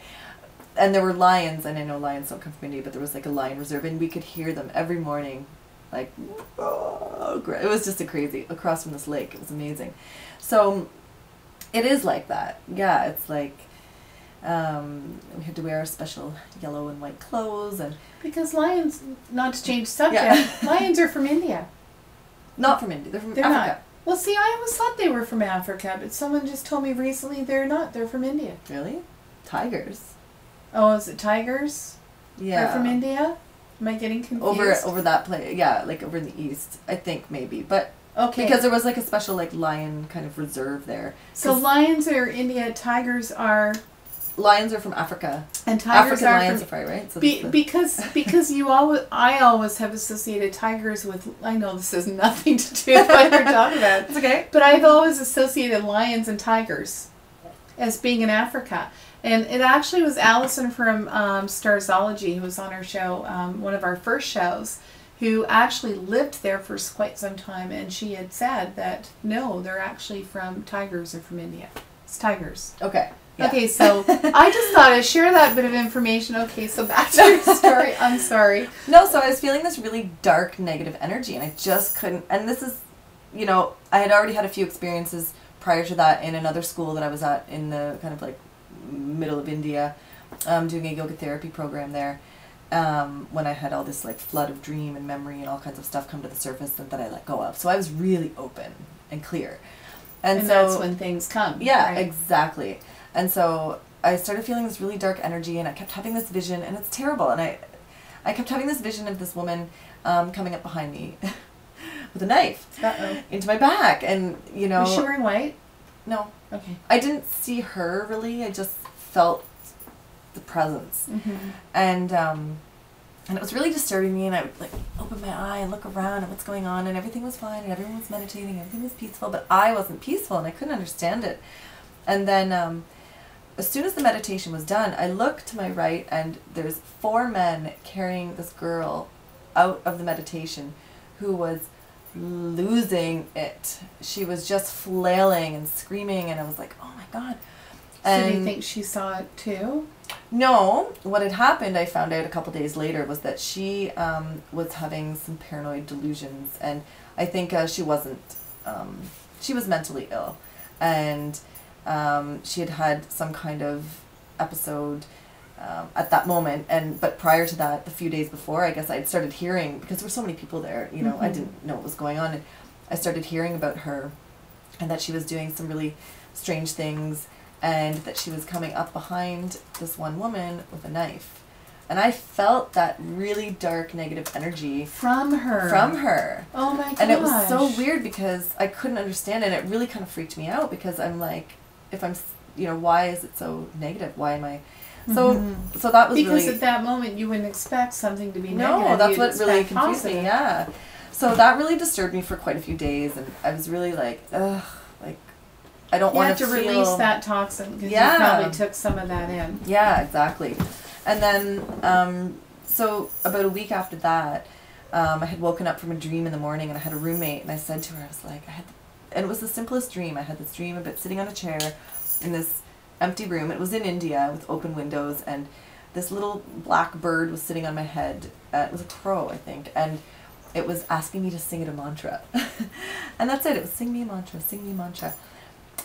and there were lions, and I know lions don't come from India, but there was like a lion reserve, and we could hear them every morning, like, oh, it was just a crazy, across from this lake. It was amazing. So it is like that. Yeah, it's like we had to wear our special yellow and white clothes, and Because lions, not to change subject, Yeah. lions are from India. not from India. They're from They're Africa. not. Well, see, I always thought they were from Africa, but someone just told me recently they're not. They're from India. Really? Tigers. Oh, is it tigers? Yeah. Are from India? Am I getting confused? Over that place. Yeah, like over in the east, I think maybe, but. Okay. Because there was like a special like lion kind of reserve there. So 'Cause lions are India, tigers are, lions are from Africa. and tigers African are lions from. are probably right. So Be, that's because I always have associated tigers with. I know this has nothing to do with what you're talking about. it's okay. But I've always associated lions and tigers as being in Africa. And it actually was Allison from Starzology, who was on our show, one of our first shows, who actually lived there for quite some time. And she had said that, no, they're actually from tigers are from India. It's tigers. Okay. Yeah. Okay, so I just thought I'd share that bit of information. Okay, so back to your story. I'm sorry. No, so I was feeling this really dark, negative energy, and I just couldn't. And this is, I had already had a few experiences prior to that in another school that I was at in the kind of like middle of India, doing a yoga therapy program there. When I had all this like flood of dream and memory and all kinds of stuff come to the surface that I let go of. So I was really open and clear. And so that's when things come. yeah, right? exactly. And so I started feeling this really dark energy, and I kept having this vision, and it's terrible. And I kept having this vision of this woman coming up behind me with a knife Uh-oh. into my back, and Was she wearing white? no, Okay. I didn't see her really. I just felt the presence, Mm-hmm. and it was really disturbing me. And I would like open my eye and look around at what's going on, and everything was fine, and everyone was meditating, everything was peaceful, but I wasn't peaceful, and I couldn't understand it. And then as soon as the meditation was done, I looked to my right, and there's 4 men carrying this girl out of the meditation who was losing it. She was just flailing and screaming, and I was like, oh my God. So do you think she saw it too? No, what had happened, I found out a couple days later, was that she was having some paranoid delusions, and I think she wasn't, she was mentally ill, and she had had some kind of episode at that moment, but prior to that, a few days before, I guess I'd started hearing, because there were so many people there, I didn't know what was going on, and I started hearing about her, and that she was doing some really strange things, and that she was coming up behind this one woman with a knife. And I felt that really dark, negative energy From her. Oh my gosh. and it was so weird because I couldn't understand it. It really kind of freaked me out because I'm like, if I'm, why is it so negative? Why am I? So, so that was because really. at that moment you wouldn't expect something to be No, negative. that's You'd what really expect confused me. positive. Yeah. So that really disturbed me for quite a few days, and I was really like, ugh, like, I don't You want had to feel. release that toxin because Yeah. you probably took some of that in. Yeah, exactly. And then, so about a week after that, I had woken up from a dream in the morning, and I had a roommate, and I said to her, I was like, and it was the simplest dream. I had this dream about sitting on a chair in this empty room. It was in India with open windows, and this little black bird was sitting on my head. It was a crow, I think, and it was asking me to sing it a mantra. And that's it. It was sing me a mantra, sing me a mantra.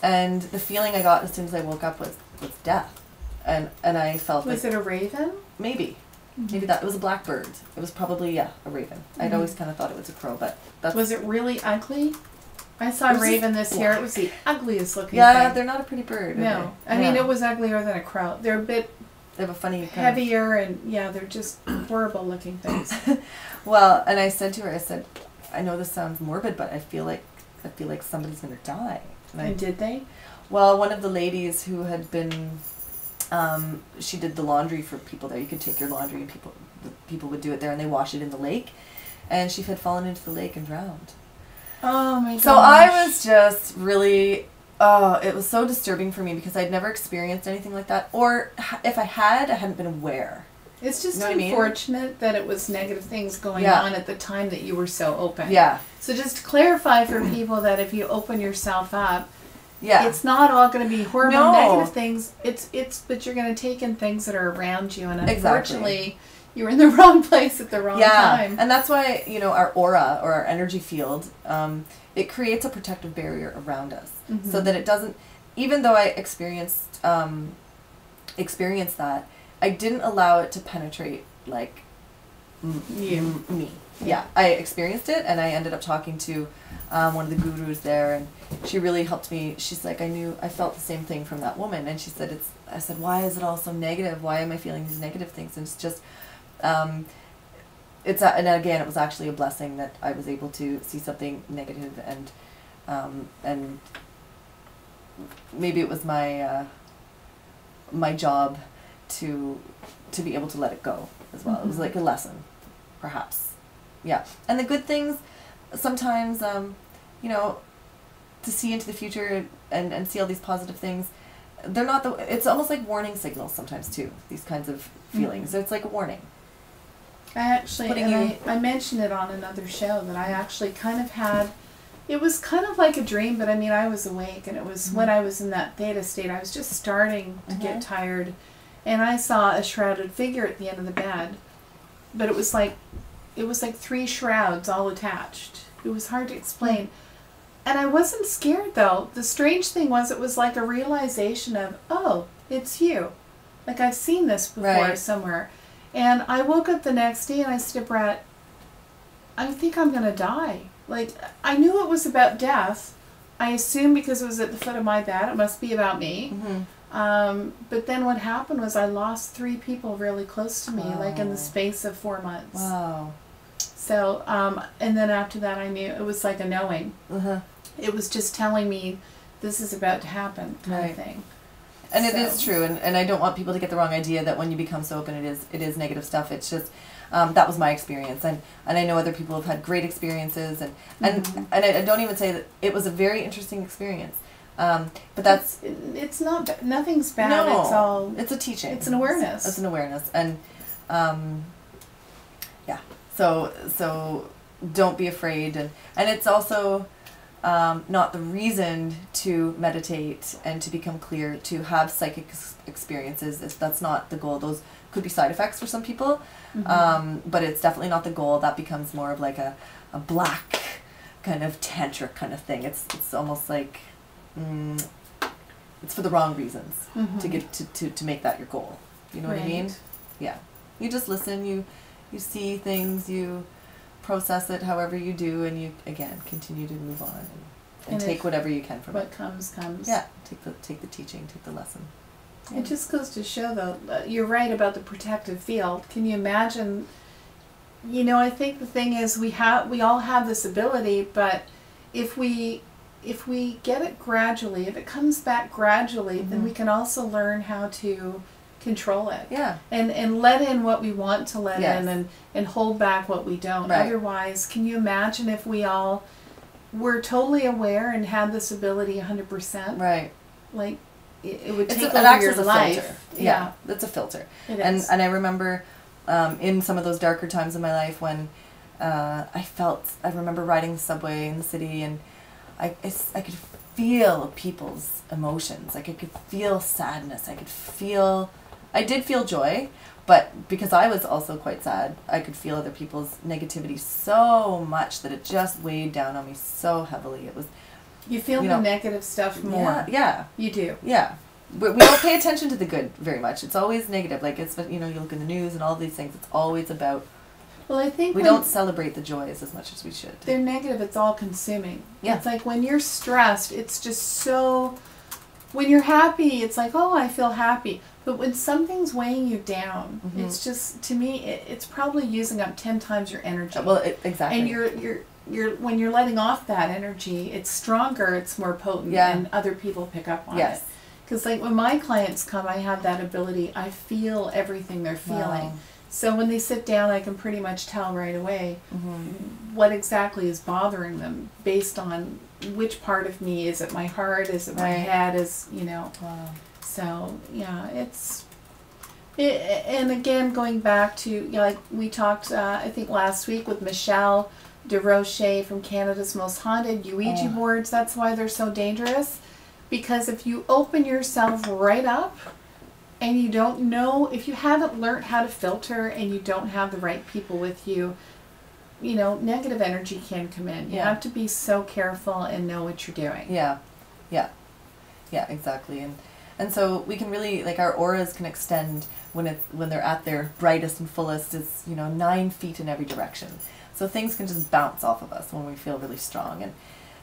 And the feeling I got as soon as I woke up was death. And I felt Was like it a raven? maybe that it was a blackbird. It was probably a raven. I'd always kind of thought it was a crow, but that's Was it really ugly? I saw It a was raven just this year. black. It was the ugliest looking yeah, thing. they're not a pretty bird. No, are I they? mean Yeah. it was uglier than a crow. They're a bit They have a funny kind heavier and yeah, they're just horrible looking things. Well, and I said to her, I said, I know this sounds morbid, but I feel like somebody's gonna die. And did they? Well, one of the ladies who had been, she did the laundry for people there. You could take your laundry and people would do it there, and they wash it in the lake. And she had fallen into the lake and drowned. Oh my gosh. So I was just really, it was so disturbing for me because I'd never experienced anything like that. Or if I hadn't been aware. It's just You know what I mean? unfortunate that it was negative things going Yeah. on at the time that you were so open. Yeah. So just to clarify for people that if you open yourself up, Yeah. It's not all going to be horrible No. negative things. But you're going to take in things that are around you, and unfortunately, Exactly. you're in the wrong place at the wrong time. And that's why, you know, our aura or our energy field, it creates a protective barrier around us, so that it doesn't. Even though I experienced that, I didn't allow it to penetrate like me. Yeah, I experienced it, and I ended up talking to one of the gurus there, and she really helped me. She's like, I felt the same thing from that woman, and she said, I said, why is it all so negative? Why am I feeling these negative things? And it's just, and again, it was actually a blessing that I was able to see something negative, and maybe it was my my job to be able to let it go as well. It was like a lesson, perhaps. Yeah, and the good things, sometimes, you know, to see into the future and see all these positive things, they're not it's almost like warning signals sometimes too, these kinds of feelings. It's like a warning. I mentioned it on another show that I actually kind of had, it was kind of like a dream, but I mean, I was awake, and it was when I was in that theta state, I was just starting to get tired, and I saw a shrouded figure at the end of the bed, but it was like 3 shrouds all attached. It was hard to explain. And I wasn't scared, though. The strange thing was, it was like a realization of, oh, it's you. Like, I've seen this before somewhere. And I woke up the next day and I said to Brett, I think I'm going to die. Like, I knew it was about death. I assumed because it was at the foot of my bed, it must be about me. But then what happened was I lost 3 people really close to me, like in the space of 4 months. Wow. So, and then after that I knew, it was like a knowing. It was just telling me this is about to happen kind of thing. And it is true, and I don't want people to get the wrong idea that when you become so open, it is negative stuff. It's just, that was my experience, and I know other people have had great experiences, and I don't even say that it was a very interesting experience. But that's... It's not, nothing's bad, no, it's all... It's a teaching. It's an awareness. It's an awareness, and yeah, so don't be afraid, and it's also not the reason to meditate and to become clear, to have psychic experiences. That's not the goal. Those could be side effects for some people, but it's definitely not the goal. That becomes more of like a black kind of tantric kind of thing. It's almost like it's for the wrong reasons to get to make that your goal. You know what I mean? Yeah. You just listen. You see things. You process it however you do, and you again continue to move on and take whatever you can from it. What comes. Yeah, take the teaching, take the lesson. Yeah. It just goes to show, though, you're right about the protective field. Can you imagine? You know, I think the thing is we all have this ability, but if we get it gradually, if it comes back gradually, then we can also learn how to control it. Yeah. And let in what we want to let in, and hold back what we don't. Right. Otherwise, can you imagine if we all were totally aware and had this ability 100%? Right. Like, it would take it over acts your as a life. filter. Yeah, it's a filter. It is. And I remember in some of those darker times in my life when I remember riding the subway in the city, and I could feel people's emotions. Like, I could feel sadness. I did feel joy, but because I was also quite sad, I could feel other people's negativity so much that it just weighed down on me so heavily. It was... You feel the negative stuff more. Yeah. You do. Yeah. But we don't pay attention to the good very much. It's always negative. Like, it's, you look in the news and all these things, it's always about... Well, I think we don't celebrate the joys as much as we should. They're negative, it's all consuming. Yeah. It's like when you're stressed, it's just so... When you're happy, it's like, oh, I feel happy. But when something's weighing you down, it's just, to me, it's probably using up 10 times your energy. Well, exactly. And you're when you're letting off that energy, it's stronger, it's more potent, and other people pick up on it. Because like when my clients come, I have that ability. I feel everything they're feeling. Wow. So when they sit down, I can pretty much tell right away what exactly is bothering them based on which part of me. Is it my heart? Is it my head? Wow. So, yeah, and again, going back to, like we talked, I think last week with Michelle DeRoche from Canada's Most Haunted, Ouija boards, that's why they're so dangerous. Because if you open yourself right up and you don't know, if you haven't learned how to filter and you don't have the right people with you, you know, negative energy can come in. You Yeah. have to be so careful and know what you're doing. Yeah, yeah, yeah, exactly. And so we can really, like, our auras can extend when they're at their brightest and fullest. It's, you know, 9 feet in every direction. So things can just bounce off of us when we feel really strong.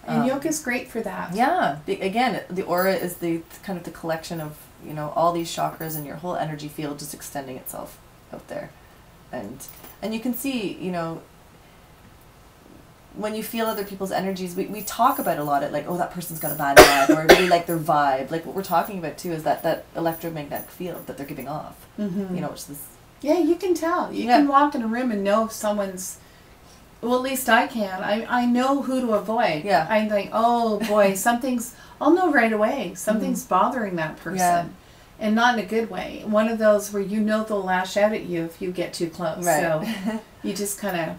And yoga's great for that. Yeah, again, the aura is the kind of the collection of, you know, all these chakras and your whole energy field just extending itself out there. And you can see, you know, when you feel other people's energies, we talk about a lot of, like, oh, that person's got a bad vibe, or I really like their vibe. Like, what we're talking about too is that electromagnetic field that they're giving off. Mm-hmm. You know, which is Yeah, you can tell. You can walk in a room and know if someone's, well, at least I can. I know who to avoid. Yeah. I'm like, oh boy, I'll know right away. Something's bothering that person. Yeah. And not in a good way. One of those where you know they'll lash out at you if you get too close. Right. So you just kind of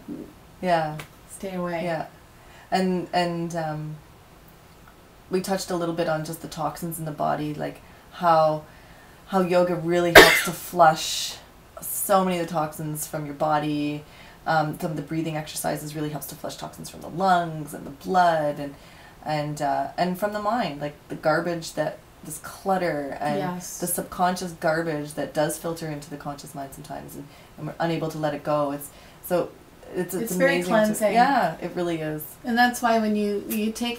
yeah. stay away. Yeah, and we touched a little bit on just the toxins in the body, like how yoga really helps to flush so many of the toxins from your body. Some of the breathing exercises really helps to flush toxins from the lungs and the blood and from the mind, like the garbage this clutter and Yes. the subconscious garbage that does filter into the conscious mind sometimes, and we're unable to let it go. It's very amazing cleansing. Yeah, it really is. And that's why when you take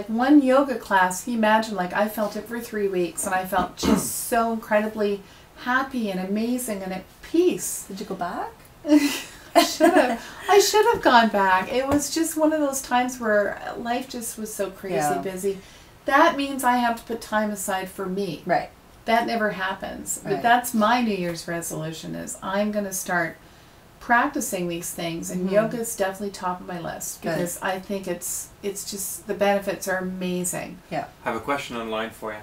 one yoga class, you imagine, like, I felt it for 3 weeks and I felt just so incredibly happy and amazing and at peace. Did you go back? I should have gone back. It was just one of those times where life just was so crazy busy. That means I have to put time aside for me. Right. That never happens. Right. But that's my New Year's resolution, is I'm going to start practicing these things, and yoga is definitely top of my list because I think it's just, the benefits are amazing. Yeah. I have a question online for you.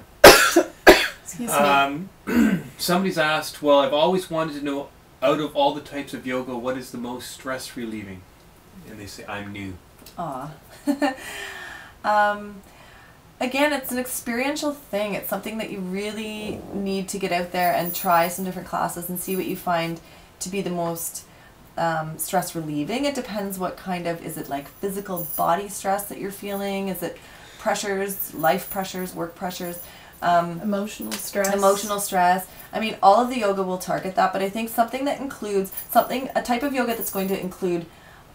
Excuse me. Somebody's asked, well, I've always wanted to know, out of all the types of yoga, what is the most stress relieving? And they say, I'm new. Aw. Again, it's an experiential thing. It's something that you really need to get out there and try some different classes and see what you find to be the most stress relieving. It depends what kind of, is it like physical body stress that you're feeling? Is it pressures, life pressures, work pressures? Emotional stress. Emotional stress. I mean, all of the yoga will target that, but I think something that includes a type of yoga that's going to include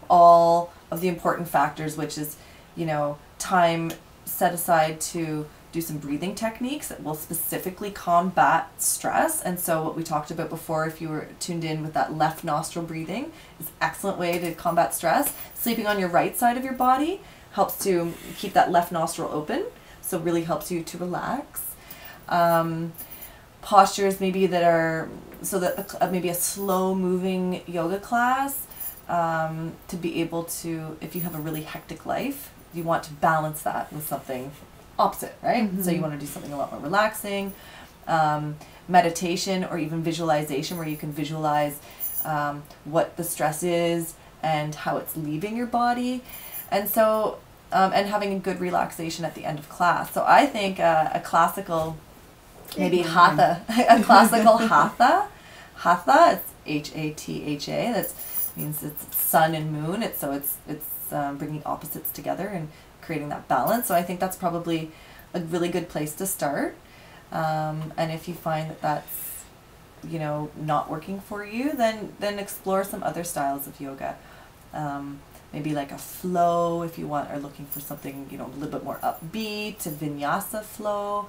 all of the important factors, which is, you know, time set aside to do some breathing techniques that will specifically combat stress. And so what we talked about before, if you were tuned in with that left nostril breathing, is an excellent way to combat stress. Sleeping on your right side of your body helps to keep that left nostril open, so it really helps you to relax. Postures maybe that are, so that maybe a slow moving yoga class, to be able to, if you have a really hectic life, you want to balance that with something opposite, right? So you want to do something a lot more relaxing. Meditation or even visualization, where you can visualize what the stress is and how it's leaving your body. And so, and having a good relaxation at the end of class. So I think a classical, maybe hatha, a classical hatha, it's Hatha, that means it's sun and moon. It's bringing opposites together and creating that balance. So I think that's probably a really good place to start. And if you find that that's, you know, not working for you, then explore some other styles of yoga. Maybe like a flow, if you are looking for something, you know, a little bit more upbeat, a vinyasa flow.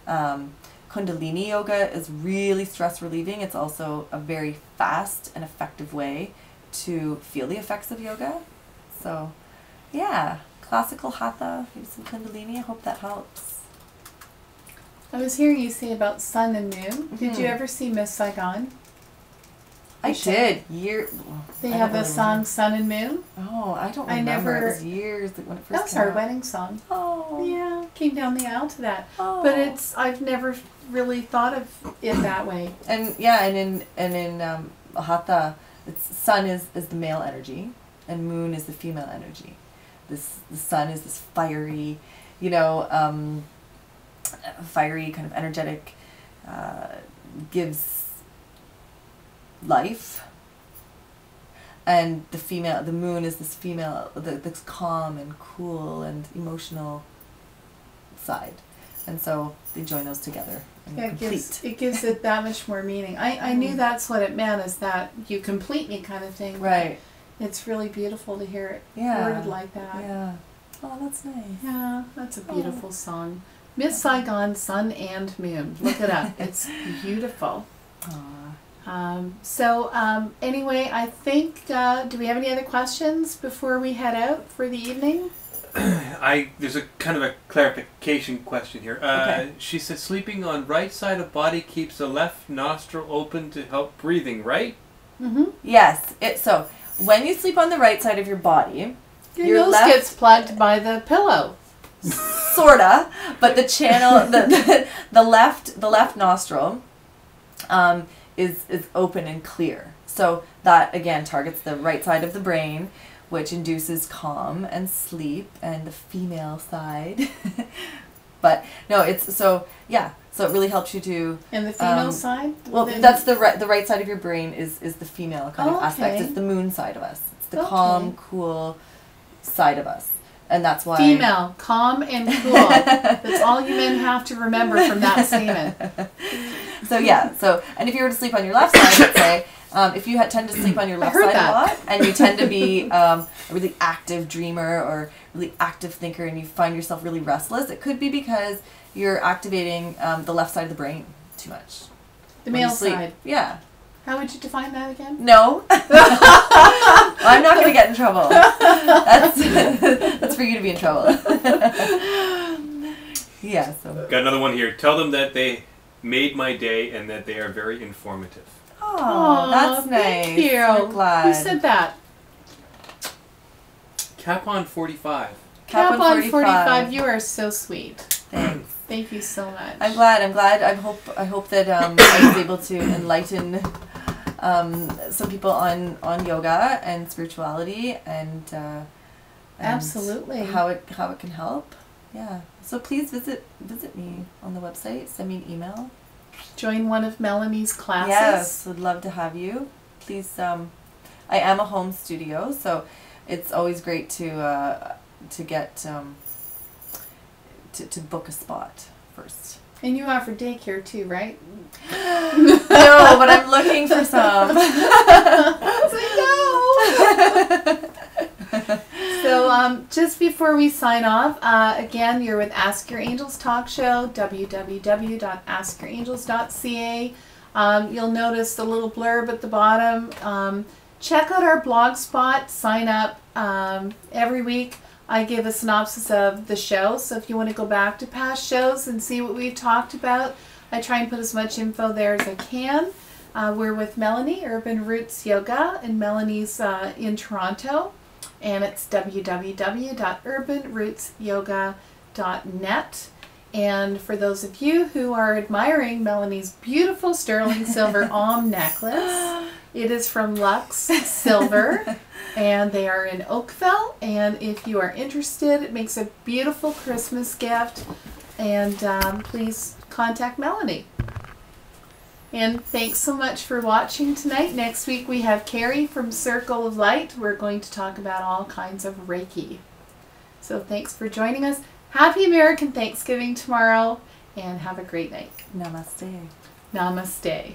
Kundalini yoga is really stress relieving. It's also a very fast and effective way to feel the effects of yoga. So, yeah, classical hatha, maybe some Kundalini. I hope that helps. I was hearing you say about sun and moon. Did you ever see Miss Saigon? I did. They have a song, Sun and Moon. Oh, I don't remember. It was years when it first came out. That was our wedding song. Oh. Yeah, came down the aisle to that. Oh. But I've never really thought of it that way. And yeah, and in hatha, sun is the male energy, and moon is the female energy. The sun is this fiery, you know, fiery, kind of energetic, gives life. And the moon is this female, this calm and cool and emotional side. And so they join those together and Yeah, complete. it gives it that much more meaning. I knew that's what it meant, is that you complete me kind of thing. Right. It's really beautiful to hear it Yeah. worded like that. Yeah. Oh, that's nice. Yeah, that's a beautiful song. Miss Saigon, Sun and Moon. Look it up. It's beautiful. Aw. Anyway, I think, do we have any other questions before we head out for the evening? There's a kind of a clarification question here. Okay. She said sleeping on right side of body keeps the left nostril open to help breathing, right? Mm-hmm. Yes. So when you sleep on the right side of your body, Your nose left gets plugged by the pillow. sorta, but the channel, the left nostril, is open and clear. So that again targets the right side of the brain, which induces calm and sleep, and the female side. But no, so it really helps you to. And the female side? Well, Then- that's the right side of your brain is the female kind of Oh, aspect. okay. It's the moon side of us. It's the Okay. calm, cool side of us, and that's why. Female, calm and cool. That's all you men have to remember from that statement. So and if you were to sleep on your left side, let's say, if you tend to sleep on your left heard side that. a lot, and you tend to be a really active dreamer or really active thinker, and you find yourself really restless, it could be because you're activating the left side of the brain too much. The when you male sleep. side. Yeah. How would you define that again? No. I'm not going to get in trouble. That's for you to be in trouble. Yeah. So. Got another one here. Tell them that they made my day and that they are very informative. Oh, that's nice. Thank you. We're glad. Who said that? Capon 45. Cap on 45. You are so sweet. Thanks. Thank you so much. I'm glad. I hope that I was able to enlighten some people on yoga and spirituality and Absolutely. how it can help. Yeah. So please visit me on the website. Send me an email. Join one of Melanie's classes. Yes, would love to have you. Please. I am a home studio, so it's always great to get to book a spot first. And you offer daycare too, right? No, but I'm looking for some. So just before we sign off, again, you're with Ask Your Angels Talk Show, www.askyourangels.ca. You'll notice the little blurb at the bottom. Check out our blog spot, sign up. Every week I give a synopsis of the show, so if you want to go back to past shows and see what we've talked about, I try and put as much info there as I can. We're with Melanie, Urban Roots Yoga, and Melanie's in Toronto. And it's www.urbanrootsyoga.net. And for those of you who are admiring Melanie's beautiful sterling silver Om necklace, it is from Lux Silver, and they are in Oakville. And if you are interested, it makes a beautiful Christmas gift. And please contact Melanie. And thanks so much for watching tonight. Next week we have Carrie from Circle of Light. We're going to talk about all kinds of Reiki. So thanks for joining us. Happy American Thanksgiving tomorrow, and have a great night. Namaste. Namaste.